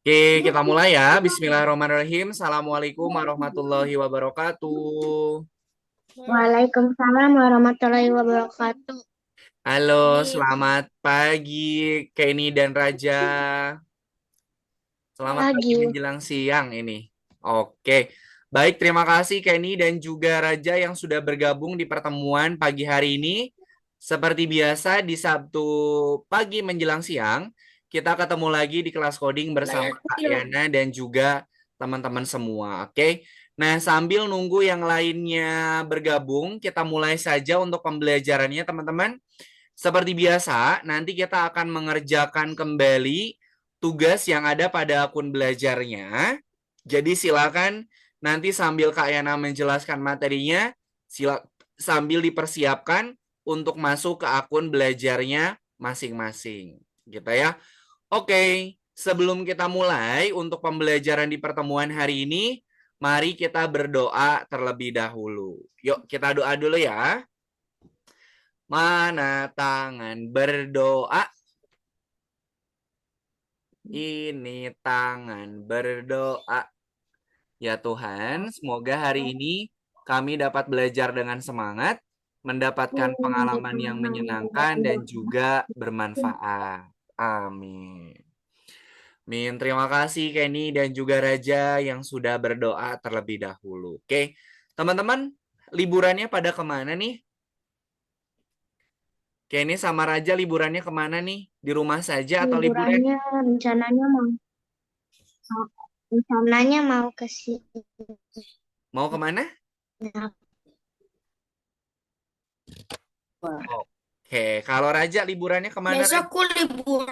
Oke, kita mulai ya. Bismillahirrahmanirrahim. Assalamualaikum warahmatullahi wabarakatuh. Waalaikumsalam warahmatullahi wabarakatuh. Halo, Ini selamat pagi, Kenny dan Raja. Selamat pagi pagi. menjelang siang ini. Oke, baik. Terima kasih Kenny dan juga Raja yang sudah bergabung di pertemuan pagi hari ini. Seperti biasa di Sabtu pagi menjelang siang, kita ketemu lagi di kelas coding bersama Kak Yana dan juga teman-teman semua. Oke. Nah, sambil nunggu yang lainnya bergabung, kita mulai saja untuk pembelajarannya, teman-teman. Seperti biasa, nanti kita akan mengerjakan kembali tugas yang ada pada akun belajarnya. Jadi silakan nanti sambil Kak Yana menjelaskan materinya, sambil dipersiapkan untuk masuk ke akun belajarnya masing-masing. Gitu ya. Oke, sebelum kita mulai untuk pembelajaran di pertemuan hari ini, mari kita berdoa terlebih dahulu. Yuk, kita doa dulu ya. Mana tangan berdoa, ini tangan berdoa. Ya Tuhan, semoga hari ini kami dapat belajar dengan semangat, mendapatkan pengalaman yang menyenangkan dan juga bermanfaat. Amin. Min, terima kasih Kenny dan juga Raja yang sudah berdoa terlebih dahulu. Oke, teman-teman, liburannya pada kemana nih? Kenny sama Raja liburannya kemana nih? Di rumah saja atau liburan? Liburannya rencananya mau ke Mau kemana? Singapura. Oke, kalau Raja liburannya kemana Besok Raja? aku liburan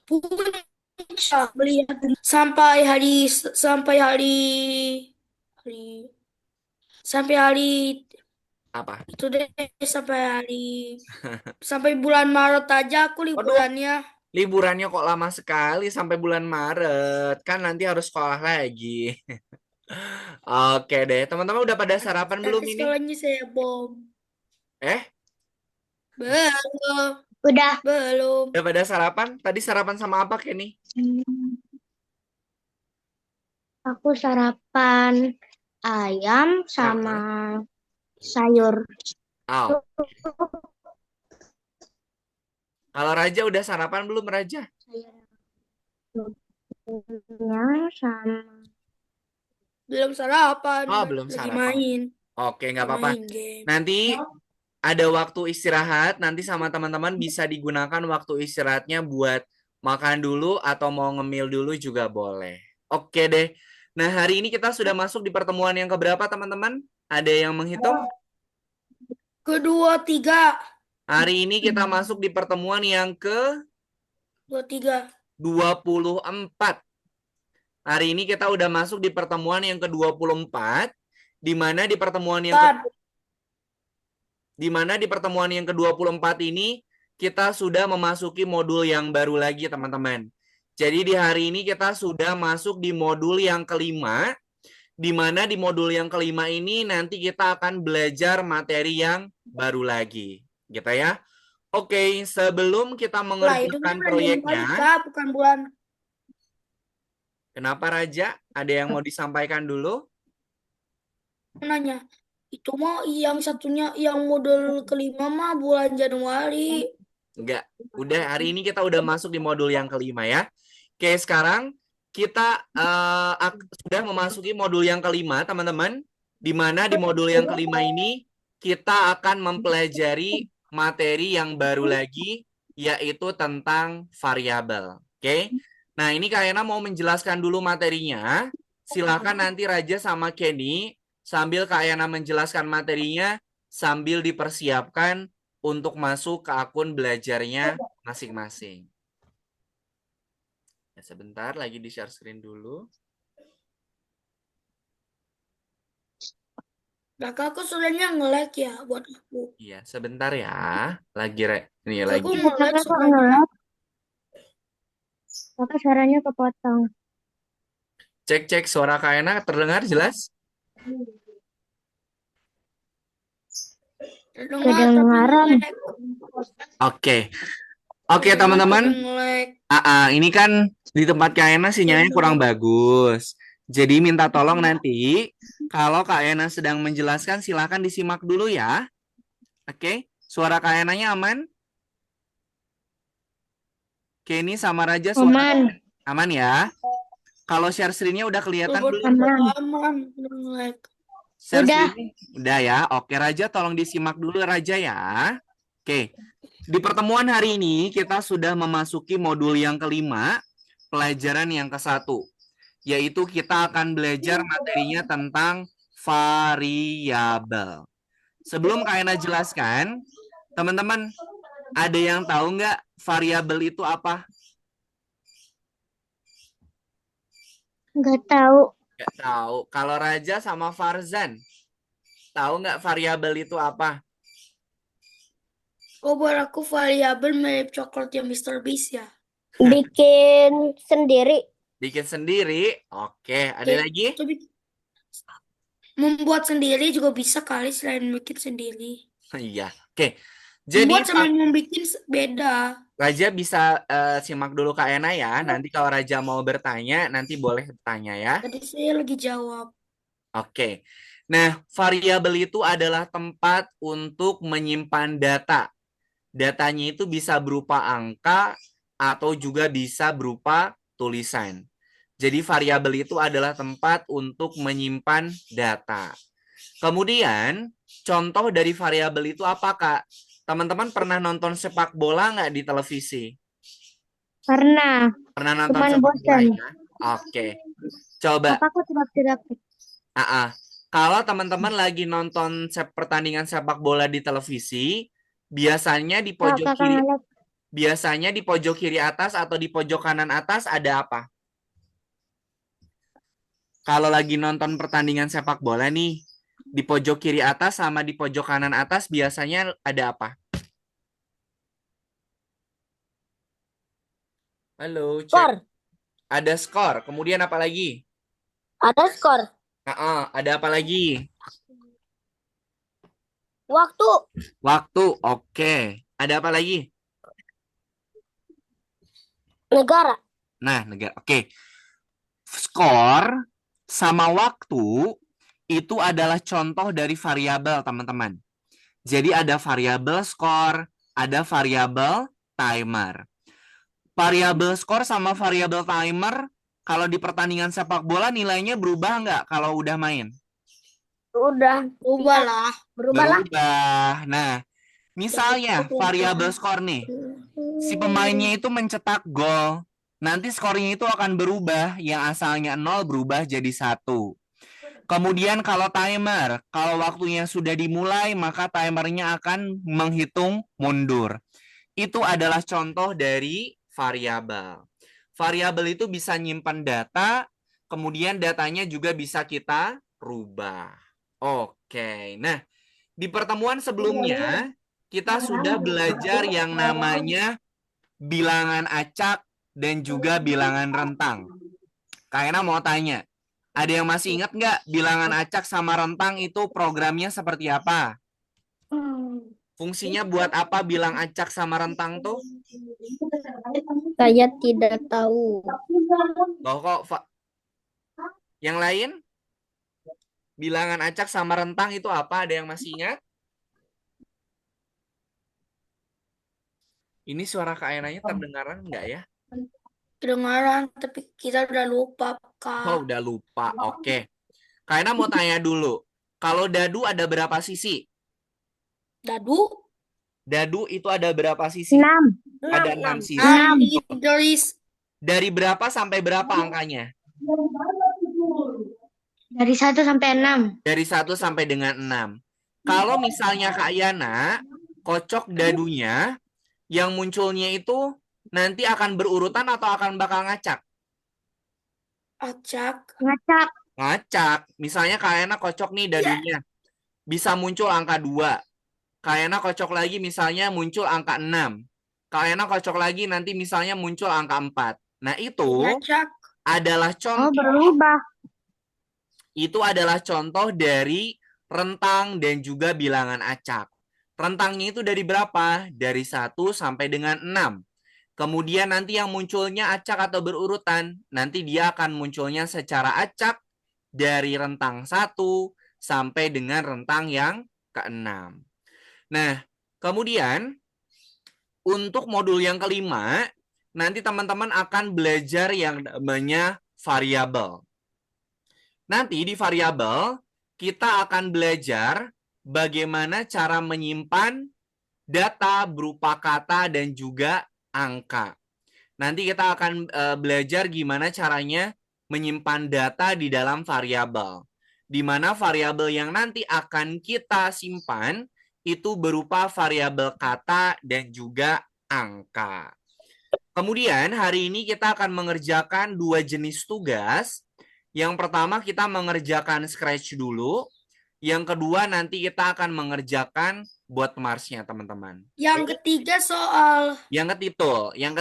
puncak melihat hari sampai hari Apa? itu deh sampai bulan Maret aja aku Waduh, liburannya. liburannya kok lama sekali sampai bulan Maret. Kan nanti harus sekolah lagi. Oke deh, teman-teman udah pada sarapan belum Nanti ini? sekolahnya saya bom. Eh, Belum. Udah. Belum. udah pada sarapan? Tadi sarapan sama apa Kenny? Aku sarapan ayam sama Heeh. sayur. Oh, kalau Raja udah sarapan belum Raja? Sayurnya sama belum sarapan, Oh, belum lagi sarapan. main, Oke, nggak apa-apa. main game. Nanti ada waktu istirahat, nanti sama teman-teman bisa digunakan waktu istirahatnya buat makan dulu atau mau ngemil dulu juga boleh. Oke deh. Nah, hari ini kita sudah masuk di pertemuan yang keberapa, teman-teman? Ada yang menghitung? Kedua, tiga. Hari ini kita masuk di pertemuan yang Dua, tiga. ke-24. Hari ini kita udah masuk di pertemuan yang ke-24, di mana di pertemuan yang ke Empat. di mana di pertemuan yang ke-24 ini kita sudah memasuki modul yang baru lagi, teman-teman. Jadi di hari ini kita sudah masuk di modul yang kelima, di mana di modul yang kelima ini nanti kita akan belajar materi yang baru lagi, gitu ya. Oke, sebelum kita Lah, itu kan mengerjakan bulan Januari, proyeknya, Kak, bukan bulan. kenapa Raja? Ada yang mau disampaikan dulu? Nanya. Itu mah yang satunya, yang modul kelima mah bulan Januari. Enggak. Udah, hari ini kita udah masuk di modul yang kelima ya. Oke, sekarang kita sudah memasuki modul yang kelima, teman-teman. Di mana di modul yang kelima ini kita akan mempelajari materi yang baru lagi, yaitu tentang variabel. Oke. Nah, ini Kak Ena mau menjelaskan dulu materinya. Silakan nanti Raja sama Kenny sambil Kak Ena menjelaskan materinya sambil dipersiapkan untuk masuk ke akun belajarnya masing-masing. Ya, sebentar lagi di share screen dulu. Nah, aku soalnya nge-lag ya buat aku. Iya, sebentar ya. Lagi ini Aku lagi. nge-lag soalnya. Kakak suaranya kepotong. Cek-cek suara Kaena terdengar jelas? Dengar tapi Kedengaran. Oke. Oke, Memang teman-teman. kadang lag. Ini kan di tempat Kak Ena sinyalnya kurang bagus. Jadi minta tolong nanti kalau Kak Ena sedang menjelaskan silakan disimak dulu ya. Oke, suara Kak Enanya aman? Kenny sama Raja suara Aman. aman ya. Kalau share screen-nya udah kelihatan belum? Aman. Aman. Lag. Share Udah. screen udah ya. Oke, Raja tolong disimak dulu Raja ya. Oke. Di pertemuan hari ini kita sudah memasuki modul yang kelima, pelajaran yang ke-1, yaitu kita akan belajar materinya tentang variabel. Sebelum Kak Ena jelaskan, teman-teman ada yang tahu nggak variabel itu apa? Nggak tahu. Nggak tahu. Kalau Raja sama Farzan, tahu nggak variabel itu apa? Oh, buat aku variabel mirip coklat yang Mr. Beast ya. Bikin sendiri. Bikin sendiri. Oke, ada Oke, lagi? tapi membuat sendiri juga bisa kali selain bikin sendiri. Iya. Oke. Jadi Membuat sama membuat beda. Raja bisa simak dulu Kak Ena ya. Nanti kalau Raja mau bertanya, nanti boleh bertanya ya. Tadi saya lagi jawab. Oke. Nah, variabel itu adalah tempat untuk menyimpan data. Datanya itu bisa berupa angka atau juga bisa berupa tulisan. Jadi variabel itu adalah tempat untuk menyimpan data. Kemudian, contoh dari variabel itu apa, Kak? Teman-teman pernah nonton sepak bola nggak di televisi? Pernah. Pernah nonton Cuman sepak bola bosan. ya? Oke. Coba, Apa aku tidak. kalau teman-teman lagi nonton pertandingan sepak bola di televisi, biasanya di pojok Kakak kiri, ngeliat. biasanya di pojok kiri atas atau di pojok kanan atas ada apa? Kalau lagi nonton pertandingan sepak bola nih, di pojok kiri atas sama di pojok kanan atas biasanya ada apa? Halo, cek. Skor. Ada skor. Kemudian apa lagi? Ada skor. Ada apa lagi? Waktu. Waktu. Oke. Ada apa lagi? Negara. Nah, negara. Oke. Skor sama waktu itu adalah contoh dari variabel, teman-teman. Jadi ada variabel skor, ada variabel timer. Variabel skor sama variabel timer, kalau di pertandingan sepak bola nilainya berubah nggak kalau udah main? Udah. Ubah lah. Berubah lah. Berubah. Nah, misalnya variabel skor nih, si pemainnya itu mencetak gol, nanti skornya itu akan berubah, yang asalnya 0 berubah jadi 1. Kemudian kalau timer, kalau waktunya sudah dimulai, maka timernya akan menghitung mundur. Itu adalah contoh dari variabel. Variabel itu bisa nyimpan data, kemudian datanya juga bisa kita rubah. Oke, nah di pertemuan sebelumnya kita sudah belajar yang namanya bilangan acak dan juga bilangan rentang. Kayaknya mau tanya, ada yang masih ingat nggak bilangan acak sama rentang itu programnya seperti apa? Fungsinya buat apa bilang acak sama rentang tuh? Saya tidak tahu. Loh kok yang lain? Bilangan acak sama rentang itu apa? Ada yang masih ingat? Ini suara Kak Enanya terdengaran nggak ya? Kedengaran, tapi kita udah lupa, Oh, Kak. udah lupa. Oke. Kak Ena mau tanya dulu. Kalau dadu ada berapa sisi? Dadu? Dadu itu ada berapa sisi? 6. Ada 6 sisi. 6 Idris. Dari berapa sampai berapa angkanya? Dari 1 sampai 6. Dari 1 sampai dengan 6. Kalau misalnya Kak Yana kocok dadunya, yang munculnya itu nanti akan berurutan atau akan bakal ngacak? Acak. Ngacak. Ngacak. Misalnya Kak Yana kocok nih dadunya. Bisa muncul angka 2. Kak Yana kocok lagi misalnya muncul angka 6. Kak Yana kocok lagi nanti misalnya muncul angka 4. Nah, itu Ngacak. adalah Oh, contoh. berubah. Itu adalah contoh dari rentang dan juga bilangan acak. Rentangnya itu dari berapa? Dari 1 sampai dengan 6. Kemudian nanti yang munculnya acak atau berurutan, nanti dia akan munculnya secara acak dari rentang 1 sampai dengan rentang yang ke-6. Nah, kemudian untuk modul yang kelima, nanti teman-teman akan belajar yang namanya variabel. Nanti di variabel, kita akan belajar bagaimana cara menyimpan data berupa kata dan juga angka. Nanti kita akan belajar gimana caranya menyimpan data di dalam variabel. Di mana variabel yang nanti akan kita simpan itu berupa variabel kata dan juga angka. Kemudian hari ini kita akan mengerjakan 2 jenis tugas. Yang pertama kita mengerjakan Scratch dulu. Yang kedua nanti kita akan mengerjakan buat Mars-nya teman-teman. Yang ketiga soal. Yang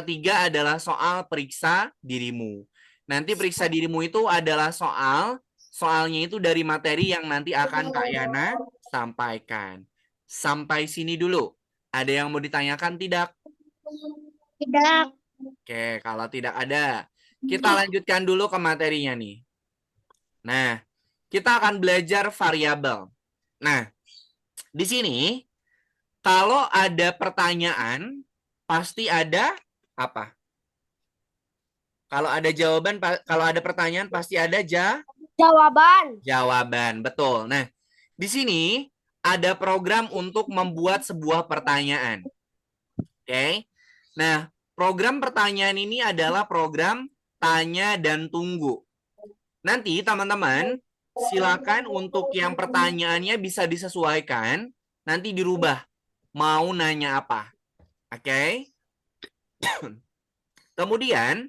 ketiga adalah soal periksa dirimu. Nanti periksa dirimu itu adalah soalnya itu dari materi yang nanti akan Kak Yana sampaikan. Sampai sini dulu. Ada yang mau ditanyakan tidak? Tidak. Oke, kalau tidak ada, kita lanjutkan dulu ke materinya nih. Nah, kita akan belajar variabel. Nah, di sini kalau ada pertanyaan, pasti ada apa? Kalau ada jawaban, kalau ada pertanyaan, pasti ada Jawaban. jawaban. Betul. Nah, di sini ada program untuk membuat sebuah pertanyaan. Oke. Nah, program pertanyaan ini adalah program tanya dan tunggu. Nanti teman-teman silakan untuk yang pertanyaannya bisa disesuaikan, nanti dirubah. Mau nanya apa? Oke. Kemudian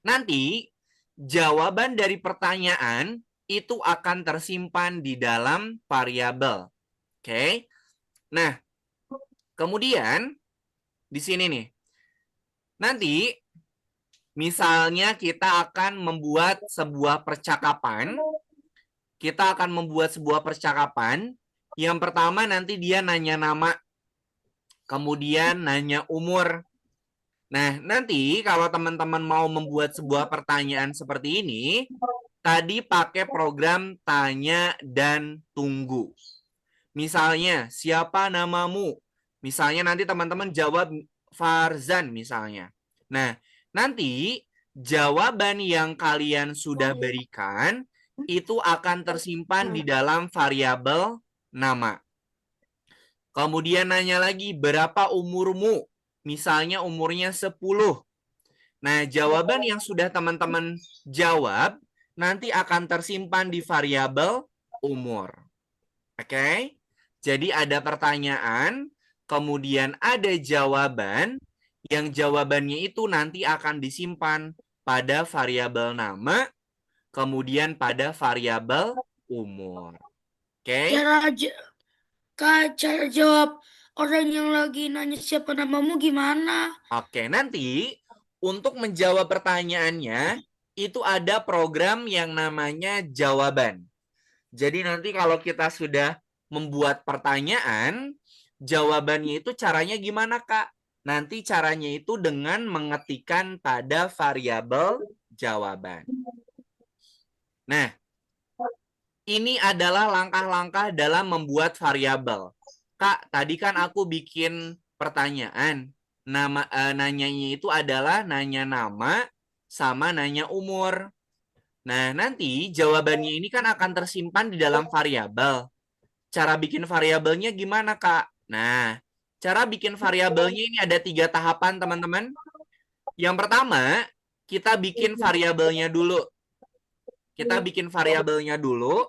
nanti jawaban dari pertanyaan itu akan tersimpan di dalam variabel. Oke. Nah, kemudian di sini nih. Nanti misalnya kita akan membuat sebuah percakapan. Kita akan membuat sebuah percakapan. Yang pertama nanti dia nanya nama. Kemudian nanya umur. Nah, nanti kalau teman-teman mau membuat sebuah pertanyaan seperti ini, tadi pakai program tanya dan tunggu. Misalnya, siapa namamu? Misalnya nanti teman-teman jawab Farzan misalnya. Nah, nanti jawaban yang kalian sudah berikan itu akan tersimpan di dalam variabel nama. Kemudian nanya lagi, berapa umurmu? Misalnya umurnya 10. Nah, jawaban yang sudah teman-teman jawab nanti akan tersimpan di variabel umur. Oke? Jadi ada pertanyaan, kemudian ada jawaban, yang jawabannya itu nanti akan disimpan pada variabel nama, kemudian pada variabel umur. Oke? Cara jawab orang yang lagi nanya siapa namamu gimana? Oke, nanti untuk menjawab pertanyaannya itu ada program yang namanya jawaban. Jadi nanti kalau kita sudah membuat pertanyaan, jawabannya itu caranya gimana, Kak? Nanti caranya itu dengan mengetikkan pada variabel jawaban. Nah, ini adalah langkah-langkah dalam membuat variabel. Kak, tadi kan aku bikin pertanyaan. Nanyanya itu adalah nanya nama sama nanya umur. Nah, nanti jawabannya ini kan akan tersimpan di dalam variabel. Cara bikin variabelnya gimana, Kak? Nah, cara bikin variabelnya ini ada 3 tahapan, teman-teman. Yang pertama, kita bikin variabelnya dulu. Kita bikin variabelnya dulu,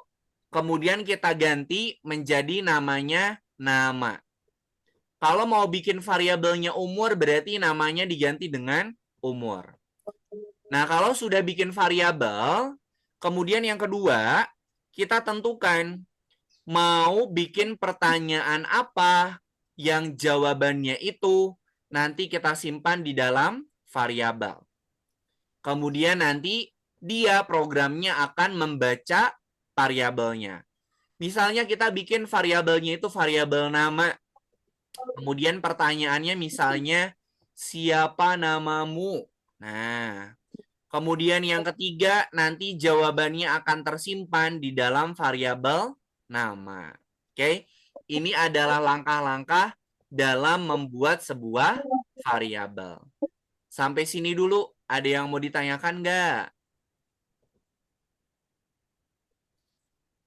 kemudian kita ganti menjadi namanya nama. Kalau mau bikin variabelnya umur, berarti namanya diganti dengan umur. Nah, kalau sudah bikin variabel, kemudian yang kedua, kita tentukan mau bikin pertanyaan apa yang jawabannya itu nanti kita simpan di dalam variabel. Kemudian nanti dia programnya akan membaca variabelnya. Misalnya kita bikin variabelnya itu variabel nama. Kemudian pertanyaannya misalnya siapa namamu. Nah, kemudian yang ketiga, nanti jawabannya akan tersimpan di dalam variabel nama. Oke, ini adalah langkah-langkah dalam membuat sebuah variabel. Sampai sini dulu, ada yang mau ditanyakan nggak?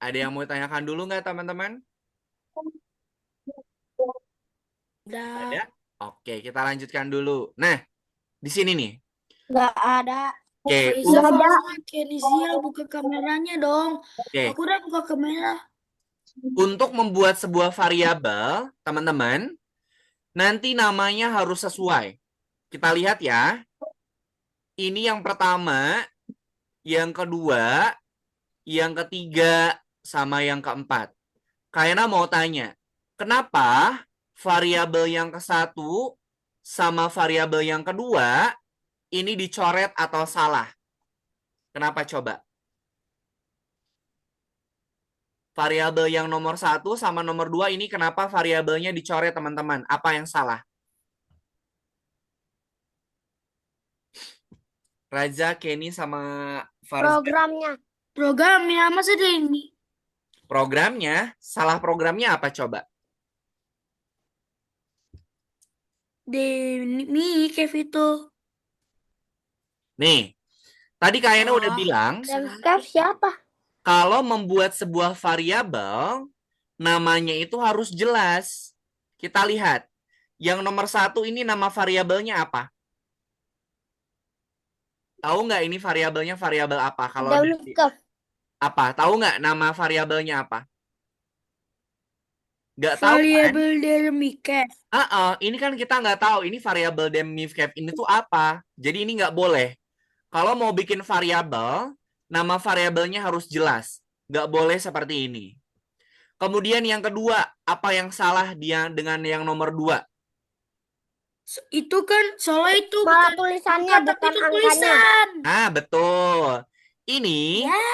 Ada yang mau ditanyakan dulu nggak, teman-teman? Ada. Ada? Oke, kita lanjutkan dulu. Nah, di sini nih. Nggak ada. Oke, Bisa Nggak ada. Kenisia buka kameranya dong. oke. Aku udah buka kamera. Untuk membuat sebuah variabel, teman-teman, nanti namanya harus sesuai. Kita lihat ya. Ini yang pertama, yang kedua, yang ketiga, sama yang keempat. Kayaknya mau tanya, kenapa variabel yang ke satu sama variabel yang kedua ini dicoret atau salah? Kenapa coba? Variabel yang nomor satu sama nomor dua ini kenapa variabelnya dicoret, teman-teman? Apa yang salah? Raja, Kenny, sama Farzan. Programnya. Masa ada ini? Programnya, salah programnya apa coba? Demi Kev itu. Nih, tadi Kak Ena udah Ah, bilang, Kev siapa? kalau membuat sebuah variabel, namanya itu harus jelas. Kita lihat, yang nomor satu ini nama variabelnya apa? Tahu nggak ini variabelnya variabel apa? Kalau dari Kev. apa? Tahu nggak nama variabelnya apa? Nggak tahu kan? variabel demi Kev. Ini kan kita nggak tahu ini variabel demivcap ini tuh apa. Jadi ini nggak boleh. Kalau mau bikin variabel, nama variabelnya harus jelas. Nggak boleh seperti ini. Kemudian yang kedua, apa yang salah dia dengan yang nomor 2? Itu kan soalnya itu Malah bukan tulisannya angka, tapi bukan itu angkanya. tulisan. Nah, betul. Ini Ya.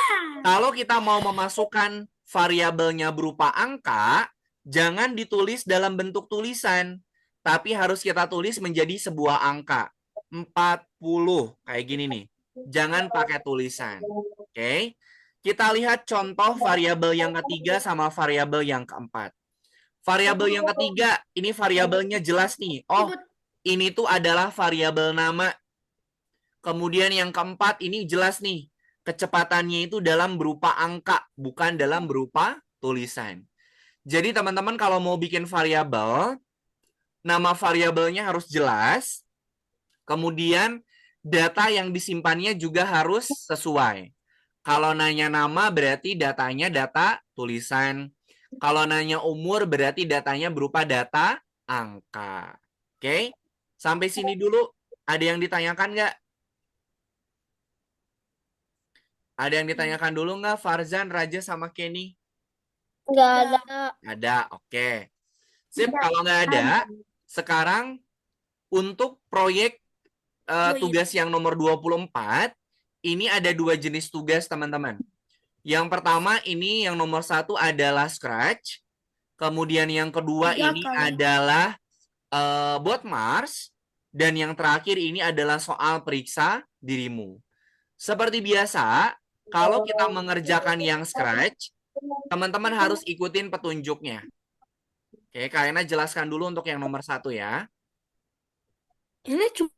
kalau kita mau memasukkan variabelnya berupa angka, jangan ditulis dalam bentuk tulisan, tapi harus kita tulis menjadi sebuah angka. 40, kayak gini nih. Jangan pakai tulisan. Oke. Kita lihat contoh variabel yang ketiga sama variabel yang keempat. Variabel yang ketiga, ini variabelnya jelas nih. Oh, ini tuh adalah variabel nama. Kemudian yang keempat, ini jelas nih. Kecepatannya itu dalam berupa angka, bukan dalam berupa tulisan. Jadi teman-teman kalau mau bikin variabel, nama variabelnya harus jelas. Kemudian data yang disimpannya juga harus sesuai. Kalau nanya nama berarti datanya data tulisan. Kalau nanya umur berarti datanya berupa data angka. Oke? Sampai sini dulu. Ada yang ditanyakan nggak? Ada yang ditanyakan dulu nggak? Farzan, Raja, sama Kenny? Nggak ada. Ada, oke. Sip, kalau nggak ada, sekarang untuk proyek tugas yang nomor 24, ini ada 2 jenis tugas, teman-teman. Yang pertama, ini yang nomor 1 adalah Scratch. Kemudian yang kedua ini adalah Bot Mars. Dan yang terakhir ini adalah soal periksa dirimu. Seperti biasa, kalau kita mengerjakan yang Scratch, teman-teman harus ikutin petunjuknya. Oke, kalian jelaskan dulu untuk yang nomor 1 ya. Ini cuma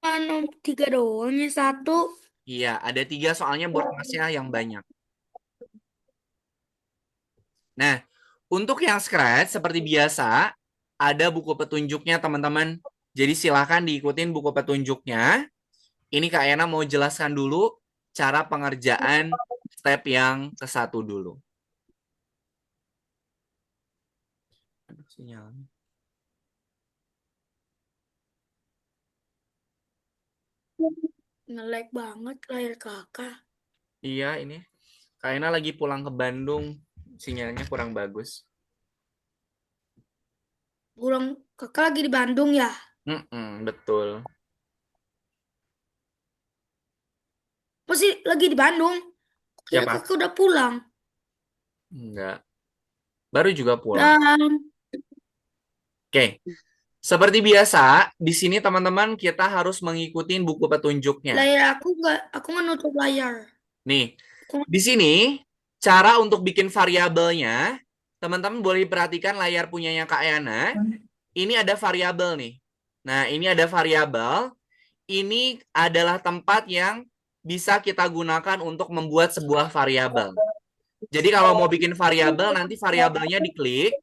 3 doang, yang 1. Iya, ada 3 soalnya board Marsnya yang banyak. Nah, untuk yang Scratch, seperti biasa, ada buku petunjuknya, teman-teman. Jadi silahkan diikutin buku petunjuknya. Ini Kak Ena mau jelaskan dulu cara pengerjaan step yang ke-1 dulu. Aduh, sinyalnya. Nge-lag banget layar kakak. Iya, ini. Kak Ena lagi pulang ke Bandung. Sinyalnya kurang bagus. Pulang kakak lagi di Bandung ya? Betul. Masih lagi di Bandung? Kira Siapa? kakak udah pulang. Enggak. Baru juga pulang. Dan Oke. Seperti biasa, di sini teman-teman kita harus mengikuti buku petunjuknya. Layar aku nggak nutup layar. Nih, Aku, di sini cara untuk bikin variabelnya, teman-teman boleh perhatikan layar punyanya Kak Yana. Ini ada variabel nih. Nah, ini ada variabel. Ini adalah tempat yang bisa kita gunakan untuk membuat sebuah variabel. Jadi kalau mau bikin variabel, nanti variabelnya diklik.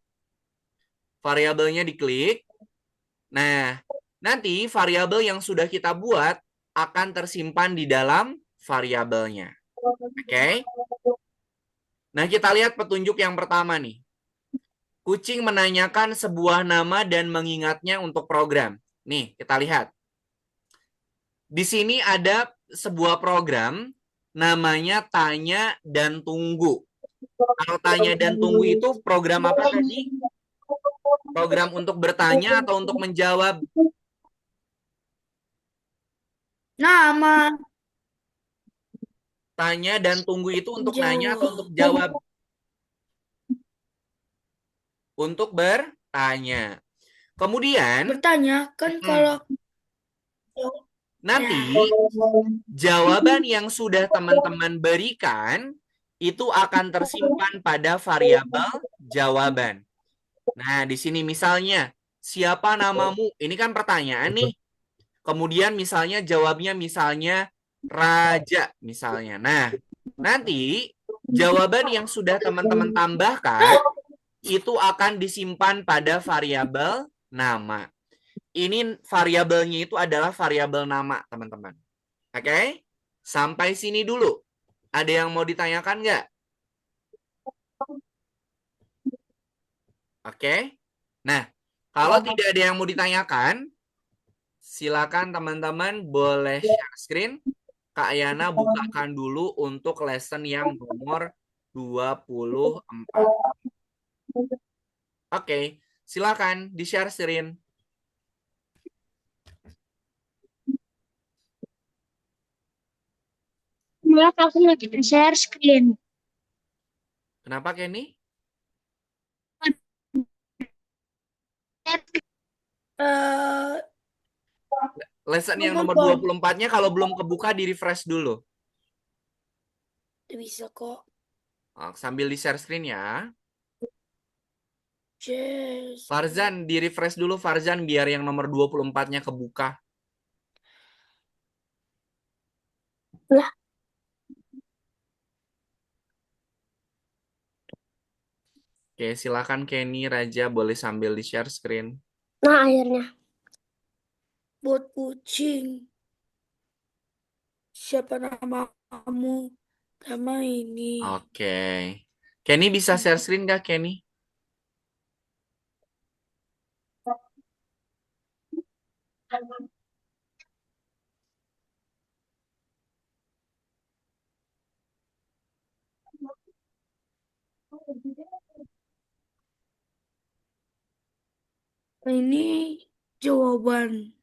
Nah, nanti variabel yang sudah kita buat akan tersimpan di dalam variabelnya. Oke? Nah, kita lihat petunjuk yang pertama nih. Kucing menanyakan sebuah nama dan mengingatnya untuk program. Nih, kita lihat. Di sini ada sebuah program namanya Tanya dan Tunggu. Kalau Tanya dan Tunggu itu program apa tadi? Program untuk bertanya atau untuk menjawab? nama Tanya dan Tunggu itu untuk nanya atau untuk jawab jawab? Untuk bertanya. Kemudian, bertanya kan kalau nanti ya jawaban yang sudah teman-teman berikan itu akan tersimpan pada variabel jawaban. Nah, di sini misalnya, siapa namamu? Ini kan pertanyaan nih. Kemudian misalnya jawabnya misalnya Raja misalnya. Nah, nanti jawaban yang sudah teman-teman tambahkan itu akan disimpan pada variabel nama. Ini variabelnya itu adalah variabel nama, teman-teman. Oke? Sampai sini dulu. Ada yang mau ditanyakan nggak? Oke? Nah, kalau tidak ada yang mau ditanyakan, silakan teman-teman boleh share screen. Kak Yana bukakan dulu untuk lesson yang nomor 24. Oke, silakan di-share screen. Maaf, aku lagi share screen. Kenapa, Kenny? eh Lesson yang nomor nonton 24-nya kalau belum kebuka di-refresh dulu. bisa kok. Sambil di-share screen ya. Yes. Farzan, di-refresh dulu Farzan biar yang nomor 24-nya kebuka. Lah. Oke, silakan Kenny, Raja boleh sambil di-share screen. Nah, akhirnya. Buat kucing. Siapa namamu? Nama ini. Oke. Kenny bisa share screen nggak, Kenny? Ini jawaban.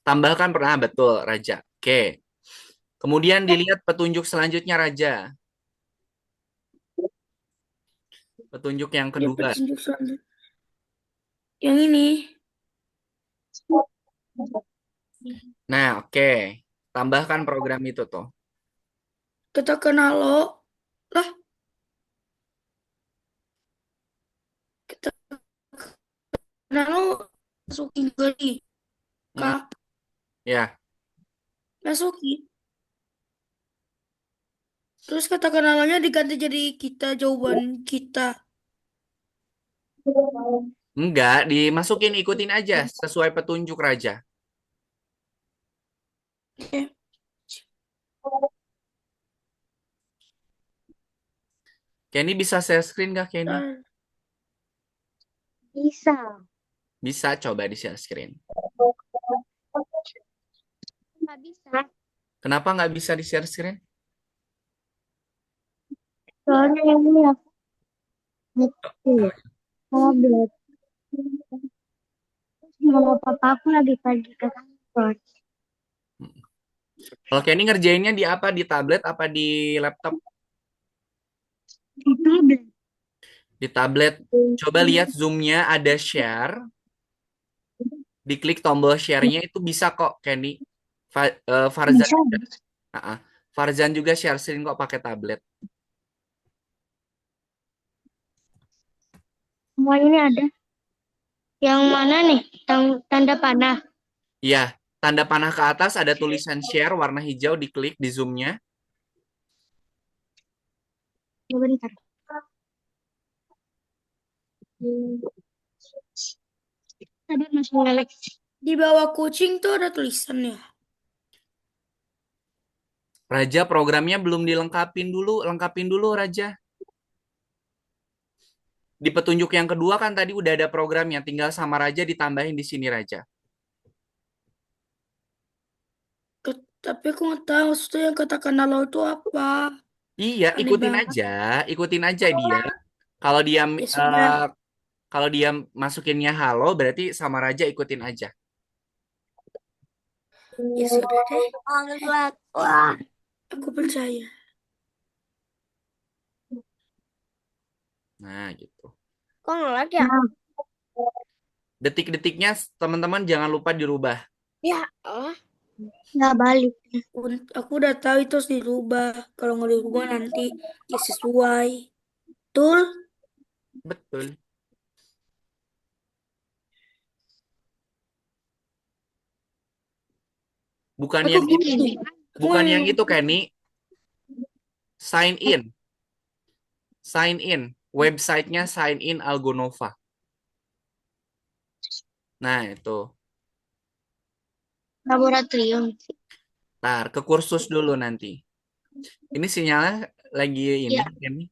Tambahkan pernah betul, Raja. Oke. Kemudian dilihat petunjuk selanjutnya, Raja. Petunjuk yang Dia kedua. petunjuk selanjutnya. Yang ini. Nah, oke. Tambahkan program itu tuh. Katakan halo. Lah, katakan halo. Masukin kali. Kak, Ya. masukin. Terus katakan halonya diganti jadi kita, jawaban kita. Enggak, dimasukin ikutin aja sesuai petunjuk, Raja. Oke. Kenny bisa share screen nggak, Kenny? Ntar. Bisa. Bisa, coba di share screen. Nggak bisa. Kenapa nggak bisa di share screen? Soalnya ini aku tablet. Mama papa aku lagi pergi ke kantor. Kalau Kenny ngerjainnya di apa? Di tablet apa di laptop? Di tablet. Di tablet, coba lihat Zoom-nya ada share. Diklik tombol share-nya itu bisa kok, Kenny. Farzan Bisa. juga. Ah, ah. Farzan juga share screen kok pakai tablet. Semua ini ada. Yang mana nih? Tanda panah. Iya, tanda panah ke atas ada tulisan share warna hijau, diklik di Zoom-nya. Ya, bentar. Hmm, Tadi masih ngelek. Di bawah kucing tuh ada tulisannya. Raja, programnya belum dilengkapin dulu. Lengkapin dulu, Raja. Di petunjuk yang kedua kan tadi udah ada programnya. Tinggal sama Raja ditambahin di sini, Raja. Tapi aku nggak tahu maksudnya yang katakan halo itu apa. Iya, Aneh ikutin banget. aja. Ikutin aja dia. Kalau dia Ya eh, sudah. kalau dia masukinnya halo, berarti sama Raja ikutin aja. Ya sudah deh. Wah. Aku percaya. Nah, gitu. Kok ngelek ya? Nah, Detik-detiknya teman-teman jangan lupa dirubah. ya. Oh. Nggak balik. Aku udah tahu itu harus dirubah. Kalau nggak dirubah nanti ya sesuai. Betul? Betul. Bukan Aku yang itu, gini. Aku bukan yang yang itu, Kenny. Sign in. Sign in. Websitenya sign in Algonova. Nah, itu. Laboratorium. Ntar ke kursus dulu nanti. Ini sinyalnya lagi ini, Iya. Kenny.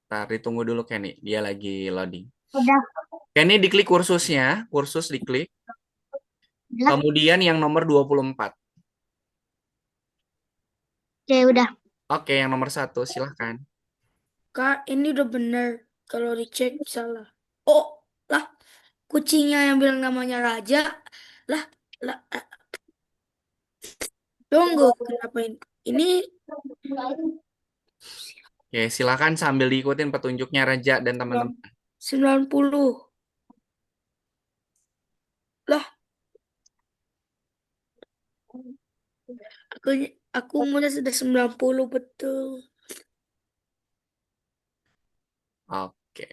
Ntar ditunggu dulu, Kenny. Dia lagi loading. Udah. Kenny diklik kursusnya. Kursus diklik. Udah. Kemudian yang nomor 24. Oke, udah. Oke, yang nomor satu, silahkan. Kak, ini udah bener. Kalau dicek salah. Oh, lah. Kucingnya yang bilang namanya Raja. Lah, lah. Tunggu, kenapa ini? Ini Oke, silahkan sambil diikutin petunjuknya Raja dan teman-teman. 90. Lah, aku aku mulai sudah 90 betul. Oke.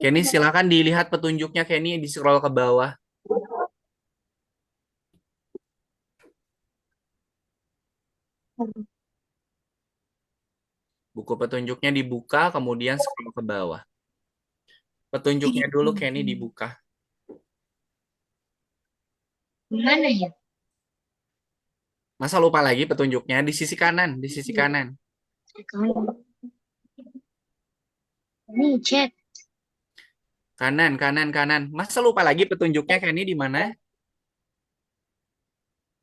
Kenny, silahkan dilihat petunjuknya, Kenny, di scroll ke bawah. Buku petunjuknya dibuka, kemudian scroll ke bawah. Petunjuknya dulu, Kenny, dibuka. Gimana ya? Masa lupa lagi petunjuknya? Di sisi kanan, di sisi kanan. Ini chat. Kanan, kanan, kanan. Masa lupa lagi petunjuknya, Kenny, di mana?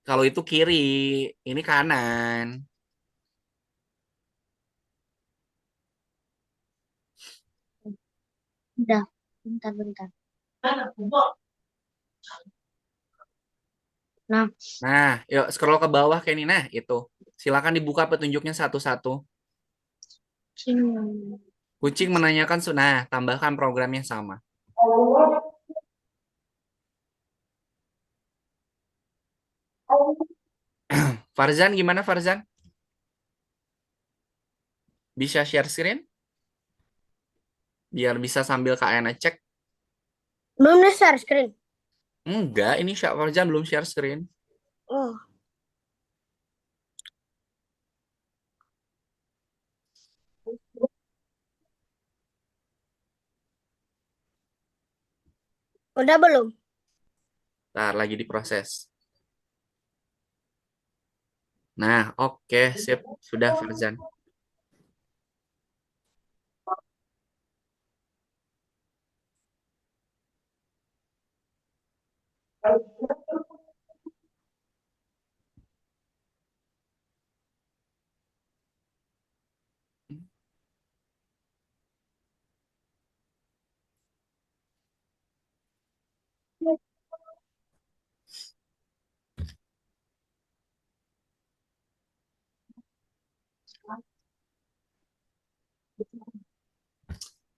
Kalau itu kiri, ini kanan. Udah. Bentar. Nah, Nah, yuk scroll ke bawah, Kenny. Nah, itu. Silakan dibuka petunjuknya satu-satu. sini. Kucing menanyakan, nah, tambahkan programnya sama. Farzan, gimana Farzan? Bisa share screen? Biar bisa sambil Kak Ena cek. Belum nih share screen. Enggak, ini Farzan belum share screen. Oh, udah belum? Ntar lagi diproses. Nah, oke, sip. Sudah Farzan.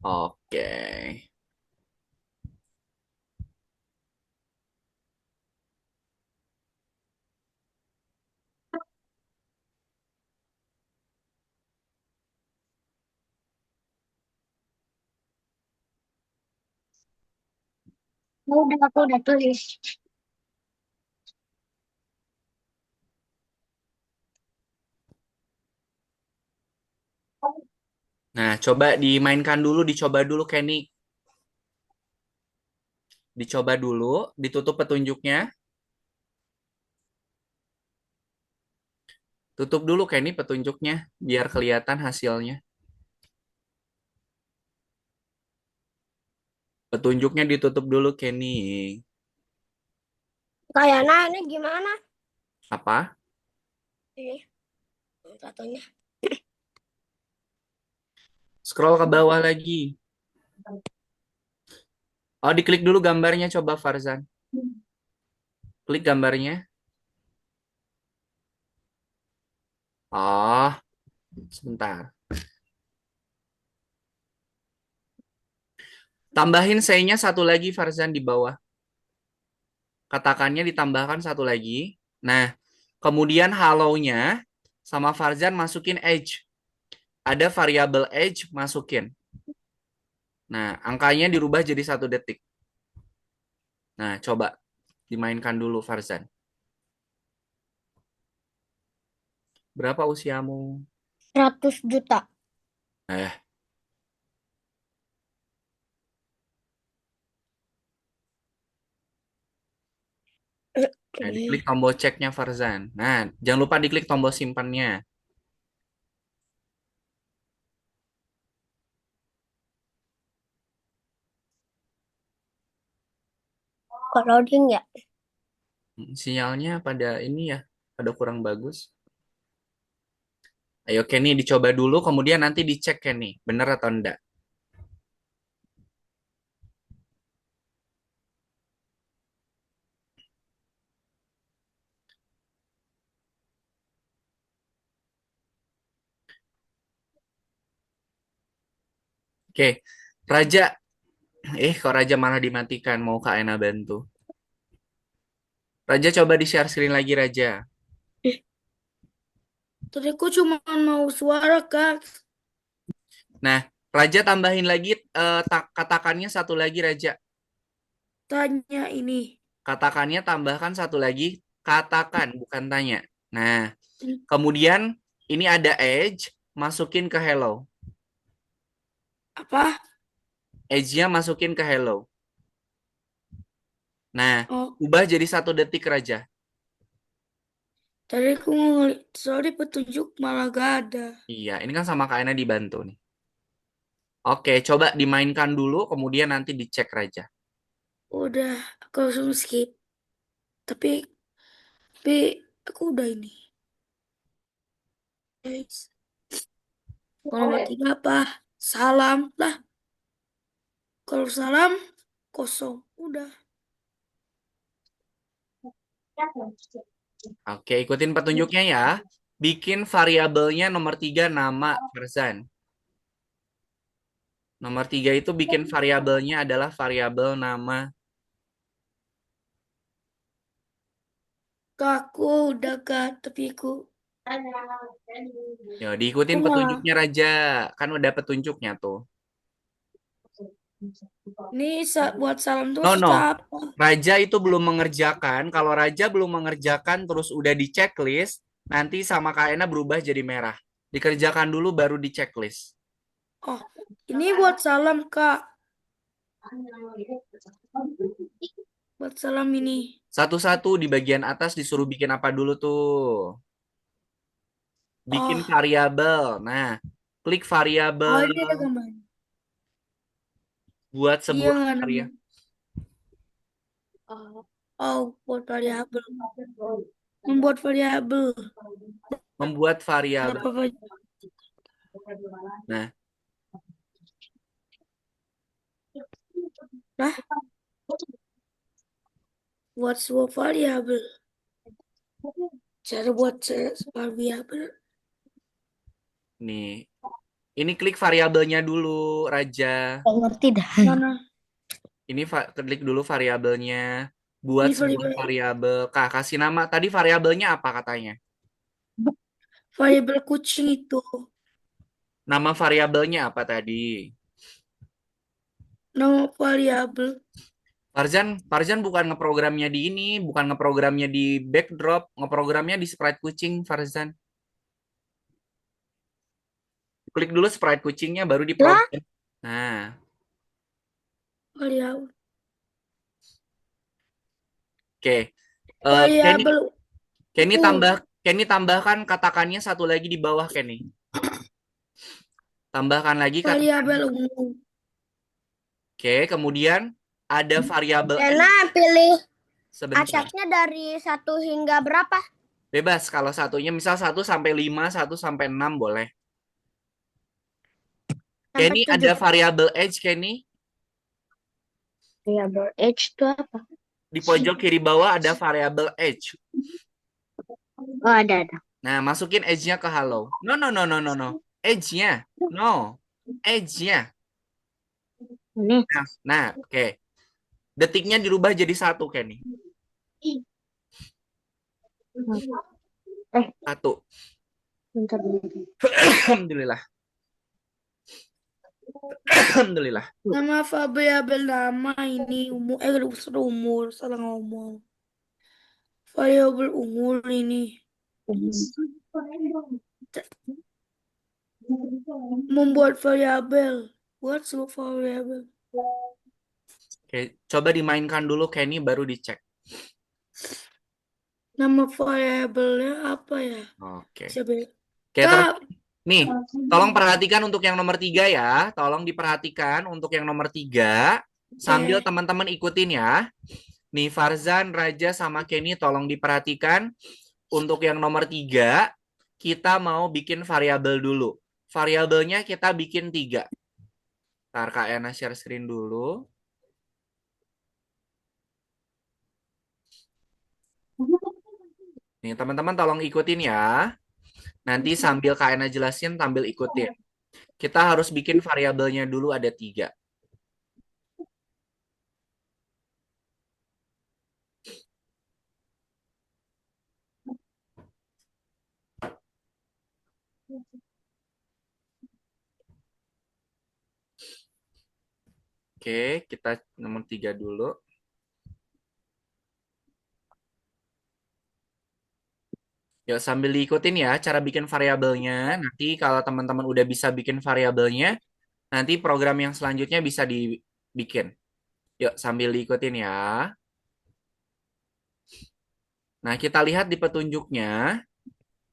Oke. Aku udah tulis. Nah, coba dimainkan dulu, dicoba dulu Kenny. Dicoba dulu, ditutup petunjuknya. Tutup dulu Kenny petunjuknya, biar kelihatan hasilnya. Petunjuknya ditutup dulu Kenny. Kayaknya ini gimana? Apa? Ini satunya. Scroll ke bawah lagi. Oh, diklik dulu gambarnya coba Farzan. Klik gambarnya. Oh, sebentar. Tambahin C-nya satu lagi Farzan di bawah. Katakannya ditambahkan satu lagi. Nah, kemudian hello-nya sama Farzan masukin age. Ada variabel age masukin. Nah, angkanya dirubah jadi 1 detik. Nah, coba dimainkan dulu Farzan. Berapa usiamu? 100 juta. Eh, nah, diklik tombol ceknya Farzan. Nah, jangan lupa diklik tombol simpannya. Kok loading ya? Sinyalnya pada ini ya, pada kurang bagus. Ayo Kenny dicoba dulu, kemudian nanti dicek Kenny, bener atau enggak. Oke, Raja. Kok Raja malah dimatikan, mau Kak Ena bantu. Raja coba di-share screen lagi, Raja. Tadi aku cuma mau suara, Kak. Nah, Raja tambahin lagi, katakannya satu lagi, Raja. Tanya ini. Katakannya tambahkan satu lagi, katakan, bukan tanya. Nah, kemudian ini ada edge, masukin ke hello. Apa? Edge-nya masukin ke hello. Nah, Oh, ubah jadi 1 detik, Raja. tadi aku mau ngeliat. Sorry, petunjuk malah gak ada. Iya, ini kan sama Kak Ena dibantu nih. Oke, coba dimainkan dulu, kemudian nanti dicek, Raja. Udah, aku langsung skip. Tapi, tapi aku udah ini. Guys. Kalau nomor 3 apa? Salam lah. Kalau salam, kosong. Udah. Oke, ikutin petunjuknya ya. Bikin variabelnya nomor 3 nama Farzan. Nomor 3 itu bikin variabelnya adalah variabel nama. Kak, aku udah Kak. Tapi Yo, aku diikutin malah. petunjuknya Raja. Kan udah petunjuknya tuh. Ini buat salam tuh No, no. susah apa? Raja itu belum mengerjakan. Kalau Raja belum mengerjakan terus udah di checklist, nanti sama Kak Ena berubah jadi merah. Dikerjakan dulu baru di checklist. Oh, ini buat salam Kak. Buat salam ini. Satu-satu di bagian atas disuruh bikin apa dulu tuh? Bikin Oh, variabel. Nah, klik variabel ini ada gambar. buat Dia sebuah nggak karya. nemu. Oh, buat variabel. Membuat variabel. Membuat variabel. Berapa banyak? Nah, Nah, buat sebuah variabel. Cara buat variabel. nih. Ini klik variabelnya dulu, Raja. Nggak ngerti dah. Mana? Ini klik dulu variabelnya. Buat Ini sebuah variabel. Kak, kasih nama. Tadi variabelnya apa katanya? variabel kucing itu. Nama variabelnya apa tadi? Nama variabel. Farzan bukan ngeprogramnya di ini, bukan ngeprogramnya di backdrop, ngeprogramnya di sprite kucing, Farzan. Klik dulu sprite kucingnya, baru di Lah, program. Nah, Variabel. oke. Variabel Kenny U. tambahkan katakannya satu lagi di bawah, Kenny. Tambahkan lagi Variabel katakan. U. Oke, kemudian ada variabel Kena pilih sebentar. acaknya dari 1 hingga berapa? Bebas kalau satunya misal 1 sampai 5, 1 sampai 6 boleh. Sampai Kenny 7. ada variabel age, Kenny. Variabel age itu apa? Di pojok kiri bawah ada variabel age. Oh, ada. Nah, masukin age-nya ke hello. No, no, no, no, no, no. Age-nya. No. Age-nya. Ini. Nah, oke. Detiknya dirubah jadi 1, Kenny. 1. Bentar. Alhamdulillah. Alhamdulillah. Nama variabel nama ini umur. Umur. Salah ngomong. Variabel umur ini. Membuat variabel. Buat sebuah variabel. Oke, coba dimainkan dulu Kenny baru dicek. Nama variabelnya apa ya? Oke. Siapa ya? Oke, Kak, nih, tolong perhatikan untuk yang nomor 3 ya. Tolong diperhatikan untuk yang nomor 3. Sambil teman-teman ikutin ya. Nih, Farzan, Raja, sama Kenny tolong diperhatikan. Untuk yang nomor 3, kita mau bikin variabel dulu. Variabelnya kita bikin 3. Ntar Kak Ena share screen dulu. Nih, teman-teman tolong ikutin ya. Nanti sambil Kak Ena jelasin, sambil ikutin. Kita harus bikin variabelnya dulu ada 3. Oke, kita nomor 3 dulu. Yuk, sambil diikutin ya cara bikin variabelnya. Nanti kalau teman-teman udah bisa bikin variabelnya, nanti program yang selanjutnya bisa dibikin. Yuk, sambil diikutin ya. Nah, kita lihat di petunjuknya.